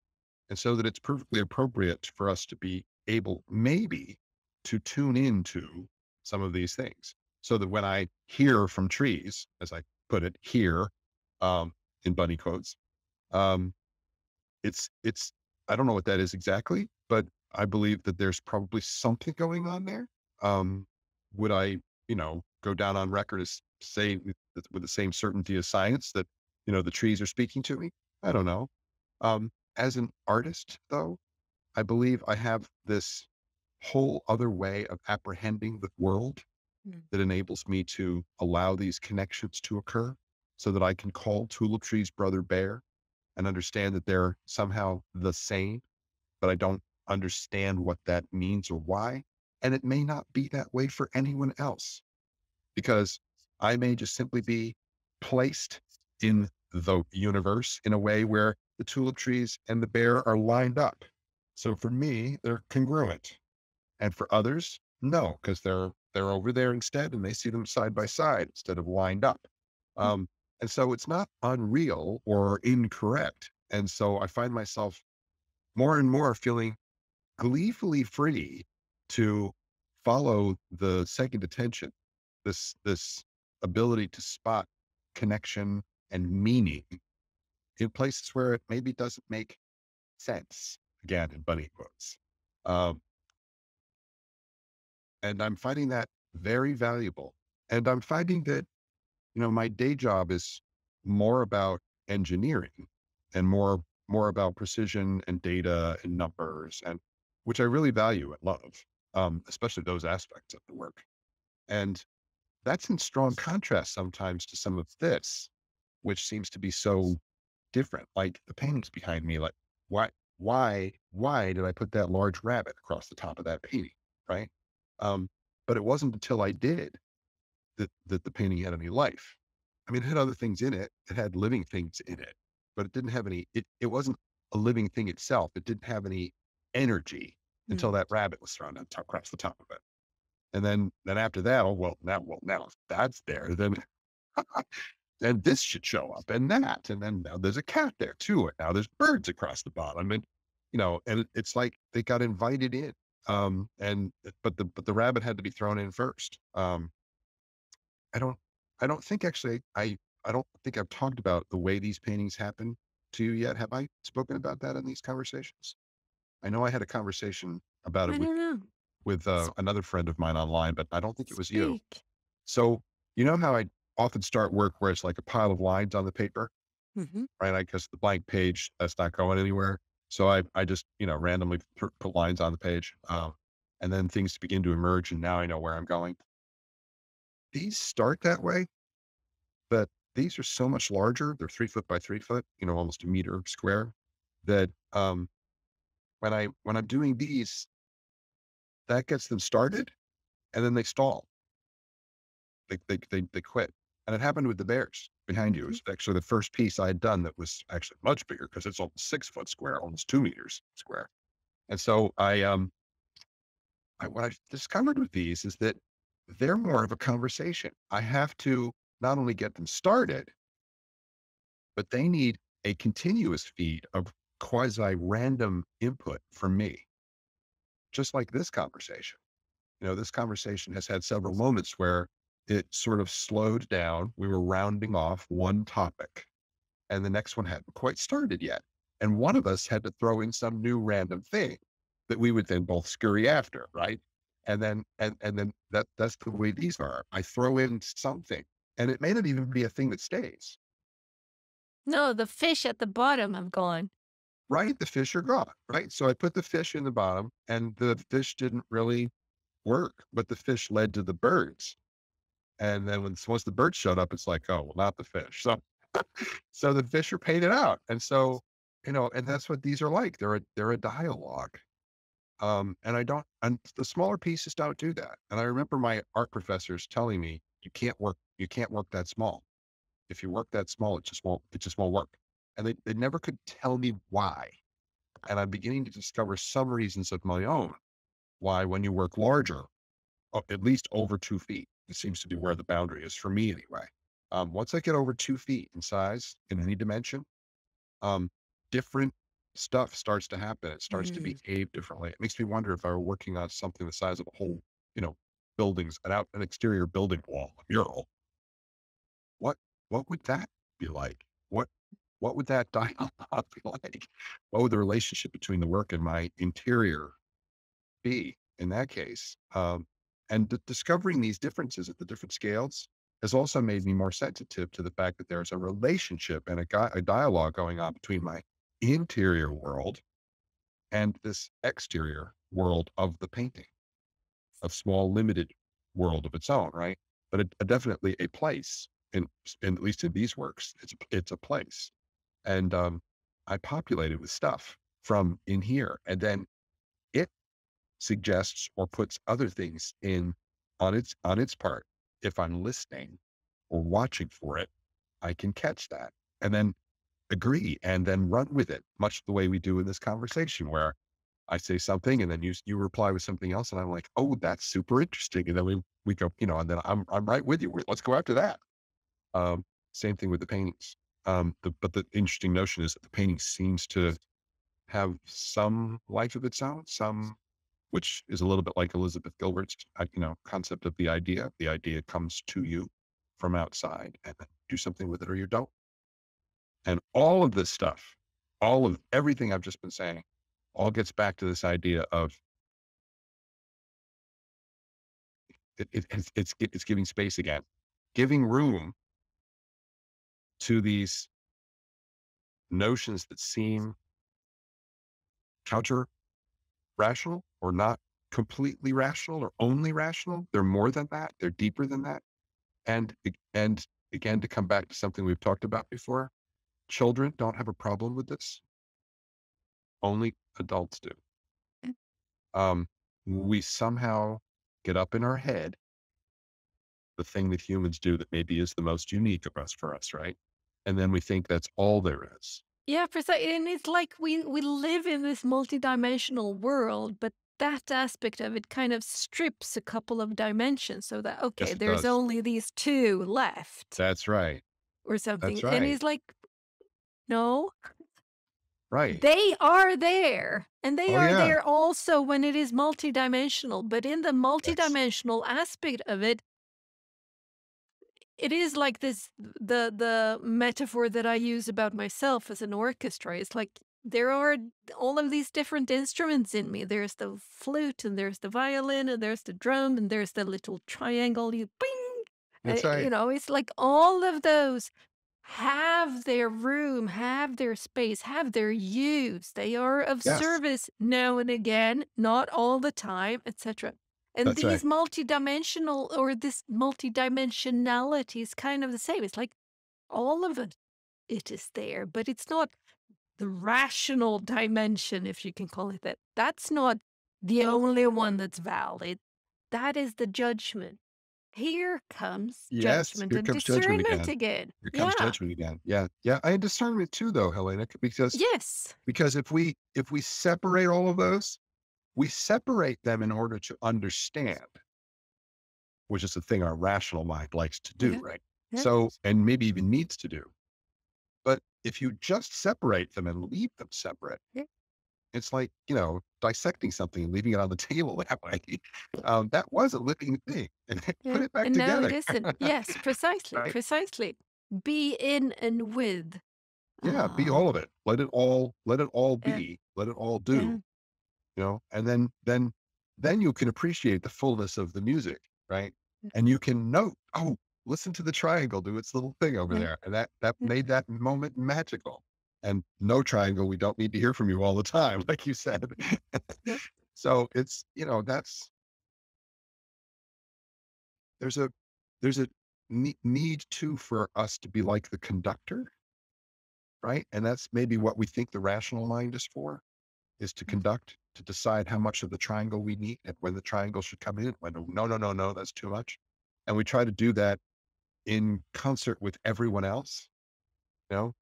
And so that it's perfectly appropriate for us to be able maybe to tune into some of these things so that when I hear from trees, as I put it, hear, um, in bunny quotes, um, it's I don't know what that is exactly, but I believe that there's probably something going on there. Um, would I, go down on record as say with the same certainty as science that, the trees are speaking to me? I don't know. As an artist, though, I believe I have this whole other way of apprehending the world Mm. that enables me to allow these connections to occur so that I can call tulip trees brother bear and understand that they're somehow the same, but I don't understand what that means or why. And it may not be that way for anyone else because I may just simply be placed in the universe in a way where the tulip trees and the bear are lined up. So for me, they're congruent. And for others, no, because they're over there instead and they see them side by side instead of lined up. Um, and so it's not unreal or incorrect. And so I find myself more and more feeling gleefully free to follow the second attention, this ability to spot connection and meaning in places where it maybe doesn't make sense. Again, in bunny quotes. Um, and I'm finding that very valuable. And I'm finding that, my day job is more about engineering and more about precision and data and numbers and which I really value and love, especially those aspects of the work. And that's in strong contrast sometimes to some of this, which seems to be so different. Like the paintings behind me, like why, why did I put that large rabbit across the top of that painting? Right. Um, but it wasn't until I did that the painting had any life. I mean, it had other things in it. It had living things in it, but it didn't have any, it wasn't a living thing itself. It didn't have any energy until Mm. that rabbit was thrown on top, across the top of it. And then after that, oh, well, now if that's there, then then this should show up and that. And then now there's a cat there too. And now there's birds across the bottom. And, it's like they got invited in. But the rabbit had to be thrown in first. I don't I don't think actually I don't think I've talked about the way these paintings happen to you yet. Have I spoken about that in these conversations? I know I had a conversation about it I with don't know. another friend of mine online, but I don't think it was you. Speak. So, you know how I often start work where it's like a pile of lines on the paper, Mhm. right? I guess the blank page that's not going anywhere. So I just, randomly put lines on the page. And then things begin to emerge and now I know where I'm going. These start that way. But these are so much larger. They're 3 foot by 3 foot, almost a meter square. That when I'm doing these, that gets them started, and then they stall. They quit, and it happened with the bears behind you. Mhm. It's actually the first piece I had done that was actually much bigger because it's almost 6 foot square, almost 2 meters square. And so what I've discovered with these is that they're more of a conversation. I have to not only get them started, but they need a continuous feed of quasi random input from me, just like this conversation. This conversation has had several moments where it sort of slowed down. We were rounding off one topic and the next one hadn't quite started yet. And one of us had to throw in some new random thing that we would then both scurry after, right? And then that's the way these are. I throw in something and it may not even be a thing that stays. No, the fish at the bottom have gone. Right? The fish are gone, right? So I put the fish in the bottom and the fish didn't really work, but the fish led to the birds. And then once the birds showed up, it's like, oh, well, not the fish. So the fish are painted out. And so, and that's what these are like. They're a dialogue. And the smaller pieces don't do that. And I remember my art professors telling me, you can't work that small. If you work that small, it just won't work. And they never could tell me why. And I'm beginning to discover some reasons of my own why when you work larger, at least over 2 feet, it seems to be where the boundary is for me anyway. Once I get over 2 feet in size in any dimension, um, different stuff starts to happen. It starts to Mm. behave differently. It makes me wonder if I were working on something the size of a whole, you know, buildings, an exterior building wall, a mural. What what would that be like? What would that dialogue be like? What would the relationship between the work and my interior be in that case? And discovering these differences at the different scales has also made me more sensitive to the fact that there's a relationship and a dialogue going on between my interior world and this exterior world of the painting, a small, limited world of its own, right? But definitely a place in at least in these works, it's a place. And I populate it with stuff from in here, and then it suggests or puts other things in on its part. If I'm listening or watching for it, I can catch that and then agree and then run with it, much the way we do in this conversation where I say something and then you reply with something else and I'm like, "Oh, that's super interesting." And then we go, and then I'm right with you. Let's go after that. Um, Same thing with the paintings. But the interesting notion is that the painting seems to have some life of its own, some which is a little bit like Elizabeth Gilbert's, concept of the idea. The idea comes to you from outside, and then do something with it or you don't. And all of this stuff, all of everything I've just been saying, all gets back to this idea of it's giving space again, giving room to these notions that seem counter rational or not completely rational or only rational. They're more than that. They're deeper than that. And again, to come back to something we've talked about before, children don't have a problem with this. Only adults do. Um, we somehow get up in our head the thing that humans do that maybe is the most unique of us for us, right? And then we think that's all there is. Yeah, precisely. And it's like we live in this multidimensional world, but that aspect of it kind of strips a couple of dimensions so that okay, Yes, it there's does. only these two left That's right. or something. That's And right. it's like, no, Right. they are there. And they Oh are yeah. there also when it is multidimensional. But in the Yes. multidimensional aspect of it, it is like this the metaphor that I use about myself as an orchestra. It's like there are all of these different instruments in me. There's the flute and there's the violin and there's the drum and there's the little triangle you bing. That's right. It's like all of those have their room, have their space, have their use. They are of Yes. service now and again, not all the time, etc. And That's these right. multidimensional or this multidimensionality is kind of the same. It's like all of it is there, but it's not the rational dimension, if you can call it that. That's not the only one that's valid. That is the judgment. Here comes Yes, judgment here and comes judgment discernment again. again. Here comes Yeah. judgment again. Yeah, yeah. I had discernment too, though, Helena, Yes. because if we separate all of those, we separate them in order to understand, which is the thing our rational mind likes to do, Yeah. right? Yeah. So, and maybe even needs to do. But if you just separate them and leave them separate, Yeah. it's like, dissecting something and leaving it on the table that way. That was a living thing, and put Yeah. it back And now it together, isn't. Yes, precisely. right? Precisely. Be in and with. Yeah, be Um, all of it. Let it all yeah. be. Let it all Yeah. do. And then you can appreciate the fullness of the music, right? And you can note, oh, listen to the triangle do its little thing over Yeah. there, and that Yeah. made that moment magical. And no triangle, we don't need to hear from you all the time, like you said. Yeah. So it's that's there's a there's a need too for us to be like the conductor, right? And that's maybe what we think the rational mind is for, is to conduct, to decide how much of the triangle we need and when the triangle should come in, when no, no, no, no, that's too much. And we try to do that in concert with everyone else. You know,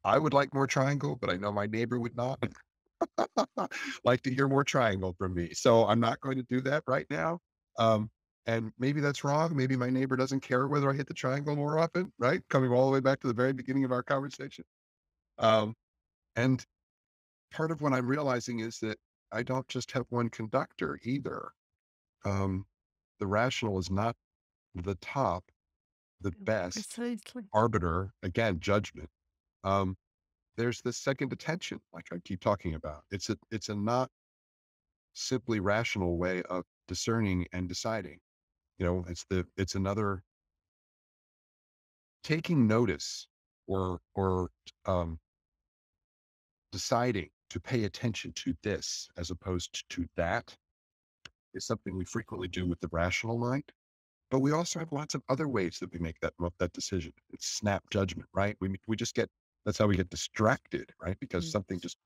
I would like more triangle, but I know my neighbor would not. like to hear more triangle from me. So I'm not going to do that right now. Um, and maybe that's wrong. Maybe my neighbor doesn't care whether I hit the triangle more often, right? Coming all the way back to the very beginning of our conversation. Um, and part of what I'm realizing is that I don't just have one conductor either. Um, the rational is not the top, the best Precisely. arbiter, again, judgment. Um, there's this second attention, like I keep talking about. It's a not simply rational way of discerning and deciding. It's another taking notice or deciding to pay attention to this as opposed to that is something we frequently do with the rational mind. But we also have lots of other ways that we make that decision. It's snap judgment, right? We just get that's how we get distracted, right? Because Mm, something just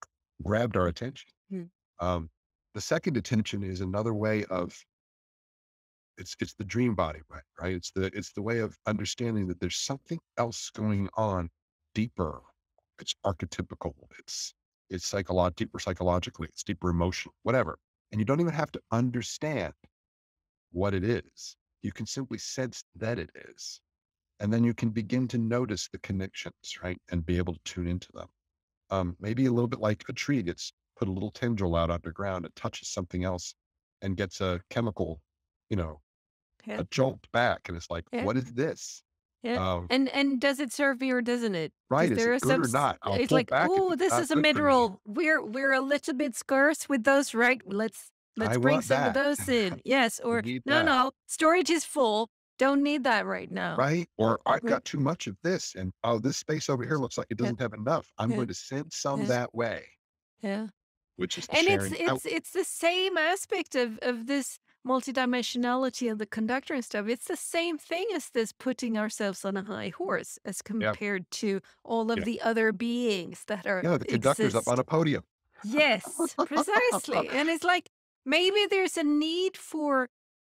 grabbed our attention. mm. Um, the second attention is another way of it's the dream body, right? It's the way of understanding that there's something else going on deeper. It's archetypical. It's deeper psychologically. It's deeper emotional, whatever. And you don't even have to understand what it is. You can simply sense that it is. And then you can begin to notice the connections, right? And be able to tune into them. Maybe a little bit like a tree gets put a little tendril out underground, it touches something else and gets a chemical, you know, Yeah, a jolt back. And it's like, yeah, what is this? yeah. Um, And does it serve me or doesn't it? right. Because Is there it are good some or not? I'll it's pull like, back if "Oh, it's this not is a good for me. mineral. We're a little bit scarce with those, right? Let's I bring want some of that. those in." Yes, I or, need "No, that. no, storage is full. Don't need that right now." Right. Or I've Right? got too much of this. And oh, this space over here looks like it Yeah, doesn't have enough. I'm yeah, going to send some yeah, that way, yeah. which is the And it's sharing out. it's it's the same aspect of this multidimensionality of the conductor and stuff. It's the same thing as this putting ourselves on a high horse as Yeah. compared to all of Yeah. the other beings that are Yeah. The conductor's up on exist. a podium. Yes, precisely. And it's like maybe there's a need for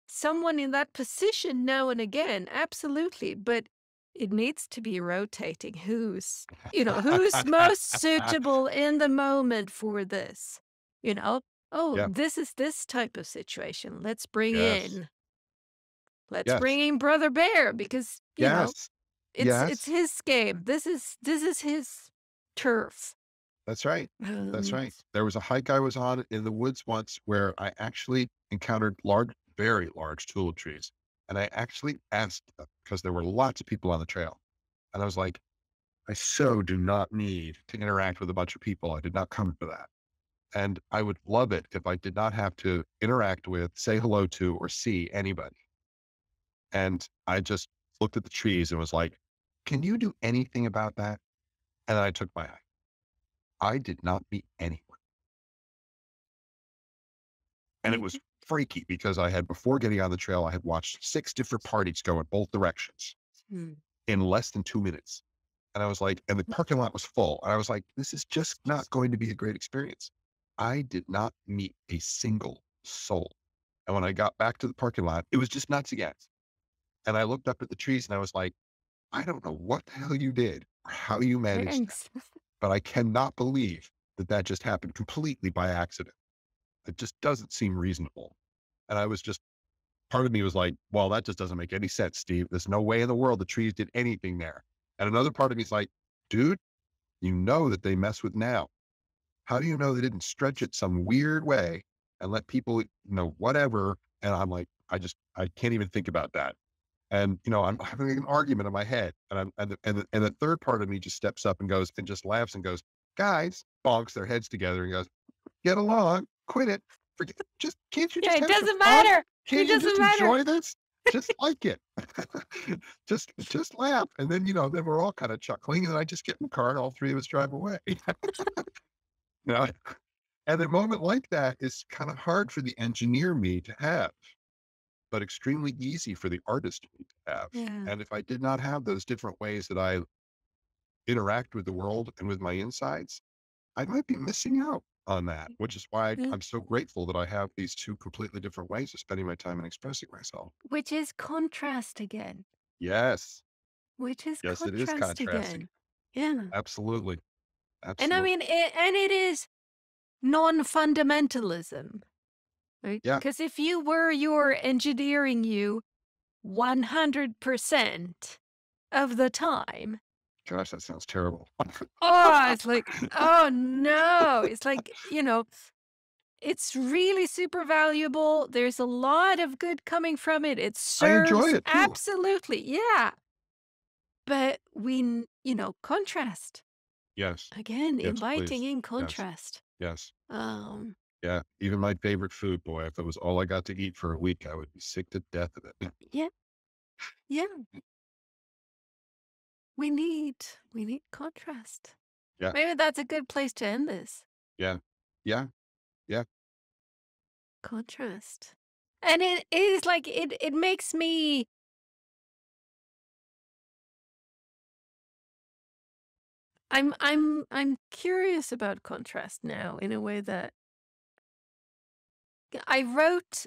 someone in that position now and again. Absolutely. But it needs to be rotating. Who's most suitable in the moment for this? You know, oh, Yeah. this is this type of situation. Yes. Let's bring Yes. in Brother Bear because, Yes. it's Yes. his game. This is his turf. That's right. That's Um, right. There was a hike I was on in the woods once where I actually encountered large, very large tulip trees. And I actually asked them because there were lots of people on the trail. And I was like, I so do not need to interact with a bunch of people. I did not come for that. And I would love it if I did not have to interact with, say hello to, or see anybody. And I just looked at the trees and was like, can you do anything about that? And then I took my eye. I did not meet anyone. And it was freaky because I had, before getting on the trail, I had watched 6 different parties go in both directions hmm. in less than 2 minutes. And I was like, and the parking lot was full. And I was like, this is just not going to be a great experience. I did not meet a single soul. And when I got back to the parking lot, it was just nuts again. And I looked up at the trees and I was like, I don't know what the hell you did or how you managed that, Thanks. but I cannot believe that that just happened completely by accident. It just doesn't seem reasonable. And I was just, part of me was like, well, that just doesn't make any sense, Steve. There's no way in the world the trees did anything there. And another part of me is like, dude, you know that they mess with now. How do you know they didn't stretch it some weird way and let people, whatever? And I'm like, I can't even think about that. And, I'm having an argument in my head. And the third part of me just steps up and goes, and just laughs and goes, guys, bonks their heads together and goes, get along, quit it. Forget, can't you Yeah, just it have some doesn't fun? matter. It Can't you doesn't just matter. enjoy this? Just like it. just laugh. And then, then we're all kind of chuckling. And I just get in the car and all three of us drive away. You know, and a moment like that is kind of hard for the engineer me to have, but extremely easy for the artist me to have. Yeah. And if I did not have those different ways that I interact with the world and with my insides, I might be missing out on that, which is why Yeah. I'm so grateful that I have these two completely different ways of spending my time and expressing myself. Which is contrast again. Yes. Which is Yes, it is contrast contrasting. again. Yeah. Absolutely. And I Absolutely. mean, it is. non-fundamentalism, right? Yeah. Because if you were your engineering you 100% of the time, Gosh, that sounds terrible. oh, it's like, oh no, it's like, it's really super valuable. There's a lot of good coming from it. It I enjoy serves it too. absolutely, yeah. But contrast. Yes. Again, Yes, inviting please. in Yes. contrast. Yes. Um, Yeah. Even my favorite food, boy, if it was all I got to eat for a week, I would be sick to death of it. yeah, yeah. We need contrast. Yeah. Maybe that's a good place to end this. Yeah. Yeah. Yeah. Contrast. And it is like it makes me I'm curious about contrast now in a way that I wrote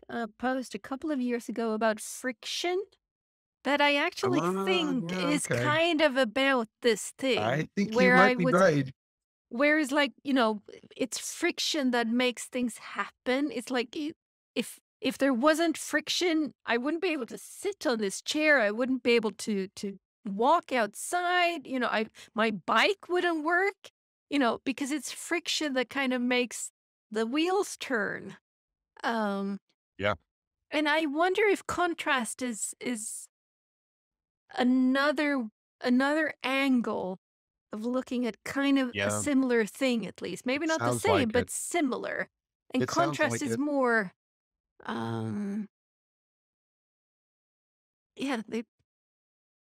a post a couple of years ago about friction that I actually think Yeah, is okay. kind of about this I thing think you where might I be was right. whereas, like, it's friction that makes things happen. It's like if there wasn't friction, I wouldn't be able to sit on this chair. I wouldn't be able to walk outside. I my bike wouldn't work. Because it's friction that kind of makes the wheels turn. Um, Yeah. and I wonder if contrast is another another angle of looking at kind of a Yeah. similar thing, at least. Maybe It not the sounds same, like but it. similar. And It sounds contrast like is it. more, um, yeah,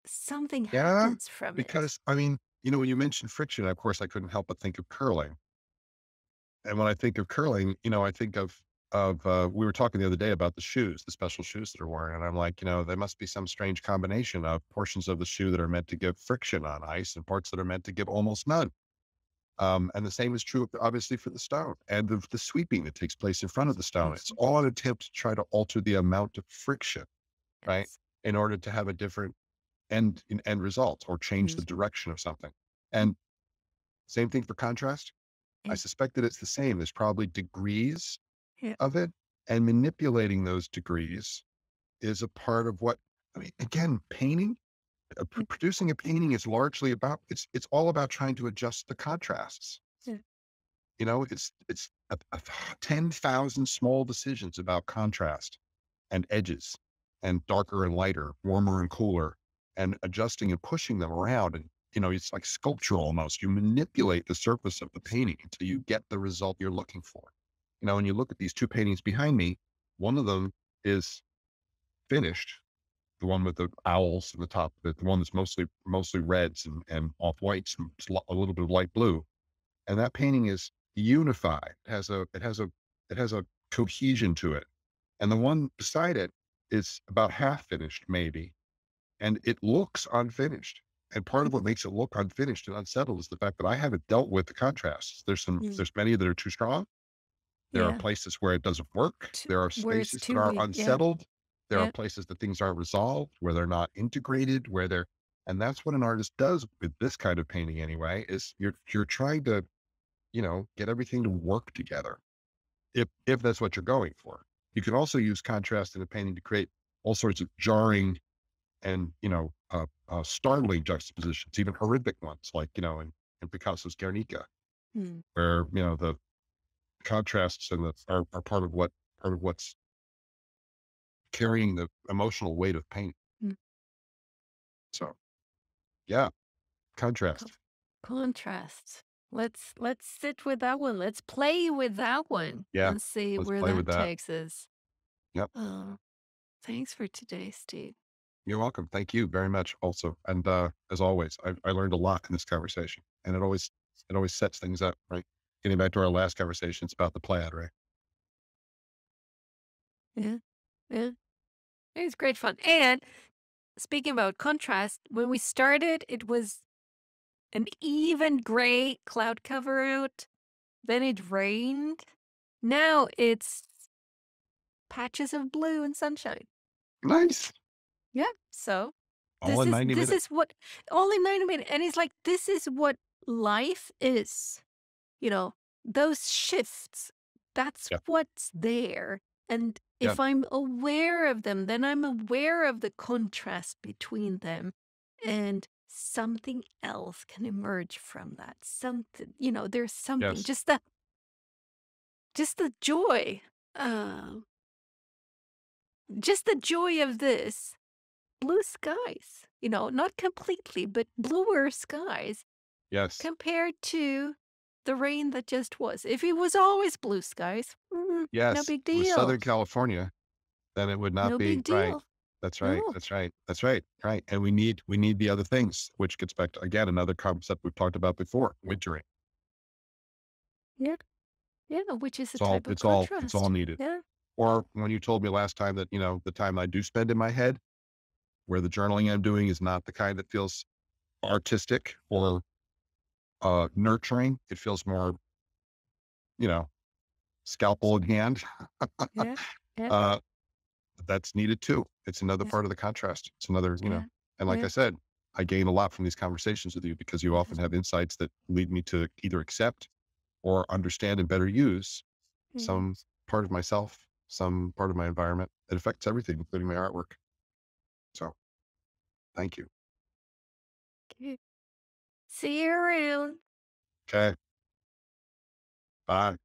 something Yeah. happens from it. Because I mean, when you mentioned friction, of course I couldn't help but think of curling. And when I think of curling, I think of we were talking the other day about the shoes, the special shoes that are worn. And I'm like, there must be some strange combination of portions of the shoe that are meant to give friction on ice and parts that are meant to give almost none. And the same is true, obviously, for the stone and the sweeping that takes place in front of the stone. It's Mhm. all an attempt to try to alter the amount of friction, right? Yes. In order to have a different end result or change Mm. the direction of something. And same thing for contrast. I Yeah. suspect that it's the same. There's probably degrees Yeah. of it, and manipulating those degrees is a part of what I mean, again, painting, Yeah. producing a painting is largely about it's all about trying to adjust the contrasts. Yeah. It's 10,000 small decisions about contrast and edges and darker and lighter, warmer and cooler, and adjusting and pushing them around. And, it's like sculptural almost. You manipulate the surface of the painting until you get the result you're looking for. When you look at these two paintings behind me, one of them is finished, the one with the owls in the top of it, the one that's mostly reds and off whites and a little bit of light blue. And that painting is unified. It has a cohesion to it. And the one beside it is about half finished, maybe, and it looks unfinished. And part of what makes it look unfinished and unsettled is the fact that I haven't dealt with the contrasts. Mm. There's many that are too strong. There are Yeah. places where it doesn't work. There are Where it's spaces that too are weak. Yeah. unsettled. There are Yeah. places that things aren't resolved, where they're not integrated, and that's what an artist does with this kind of painting anyway, is you're trying to, get everything to work together. If that's what you're going for. You can also use contrast in a painting to create all sorts of jarring and, startling juxtapositions, even horrific ones, like, in Picasso's Guernica, Mm. where, the contrasts and are part of what's carrying the emotional weight of paint. Mm. So, yeah, Co- contrast. Contrast. Let's sit with that one. Let's play with that one Yeah, and see let's where play with that that. takes us. Yep. Oh, thanks for today, Steve. You're welcome. Thank you very much also. And, as always, I learned a lot in this conversation, and it always sets things up, right? Getting back to our last conversations about the plaid, right? Yeah. Yeah. It's great fun. And speaking about contrast, when we started, it was an even gray cloud cover out. Then it rained. Now it's patches of blue and sunshine. Nice. Yeah. So All this in is 90 this is minutes. what all in 90 minutes. And it's like this is what life is. You know, those shifts, that's Yeah. what's there. And Yeah. if I'm aware of them, then I'm aware of the contrast between them, and something else can emerge from that. Something, there's something, Yes. just the joy. Uh, just the joy of this blue skies, not completely, but bluer skies Yes. compared to the rain that just was. If it was always blue skies, no Yes. big If it was deal. Southern California, then it would not No be big right. deal. That's right. No. That's right. That's right. Right. And we need the other things, which gets back to, again, another concept we've talked about before, wintering. Yeah. Yeah. Which is a It's all type of it's all it's all contrast. needed. Yeah. Or when you told me last time that, the time I do spend in my head, where the journaling I'm doing is not the kind that feels artistic or nurturing. It feels more, you know, scalpel in hand. Yeah. Yeah. uh, that's needed too. It's another Yeah. part of the contrast. It's another, Yeah. and like I Yeah. said, I gain a lot from these conversations with you because you Yeah. often have insights that lead me to either accept or understand and better use Yeah. some part of myself, some part of my environment. It affects everything, including my artwork. So thank you. Okay. See you around. Okay. Bye.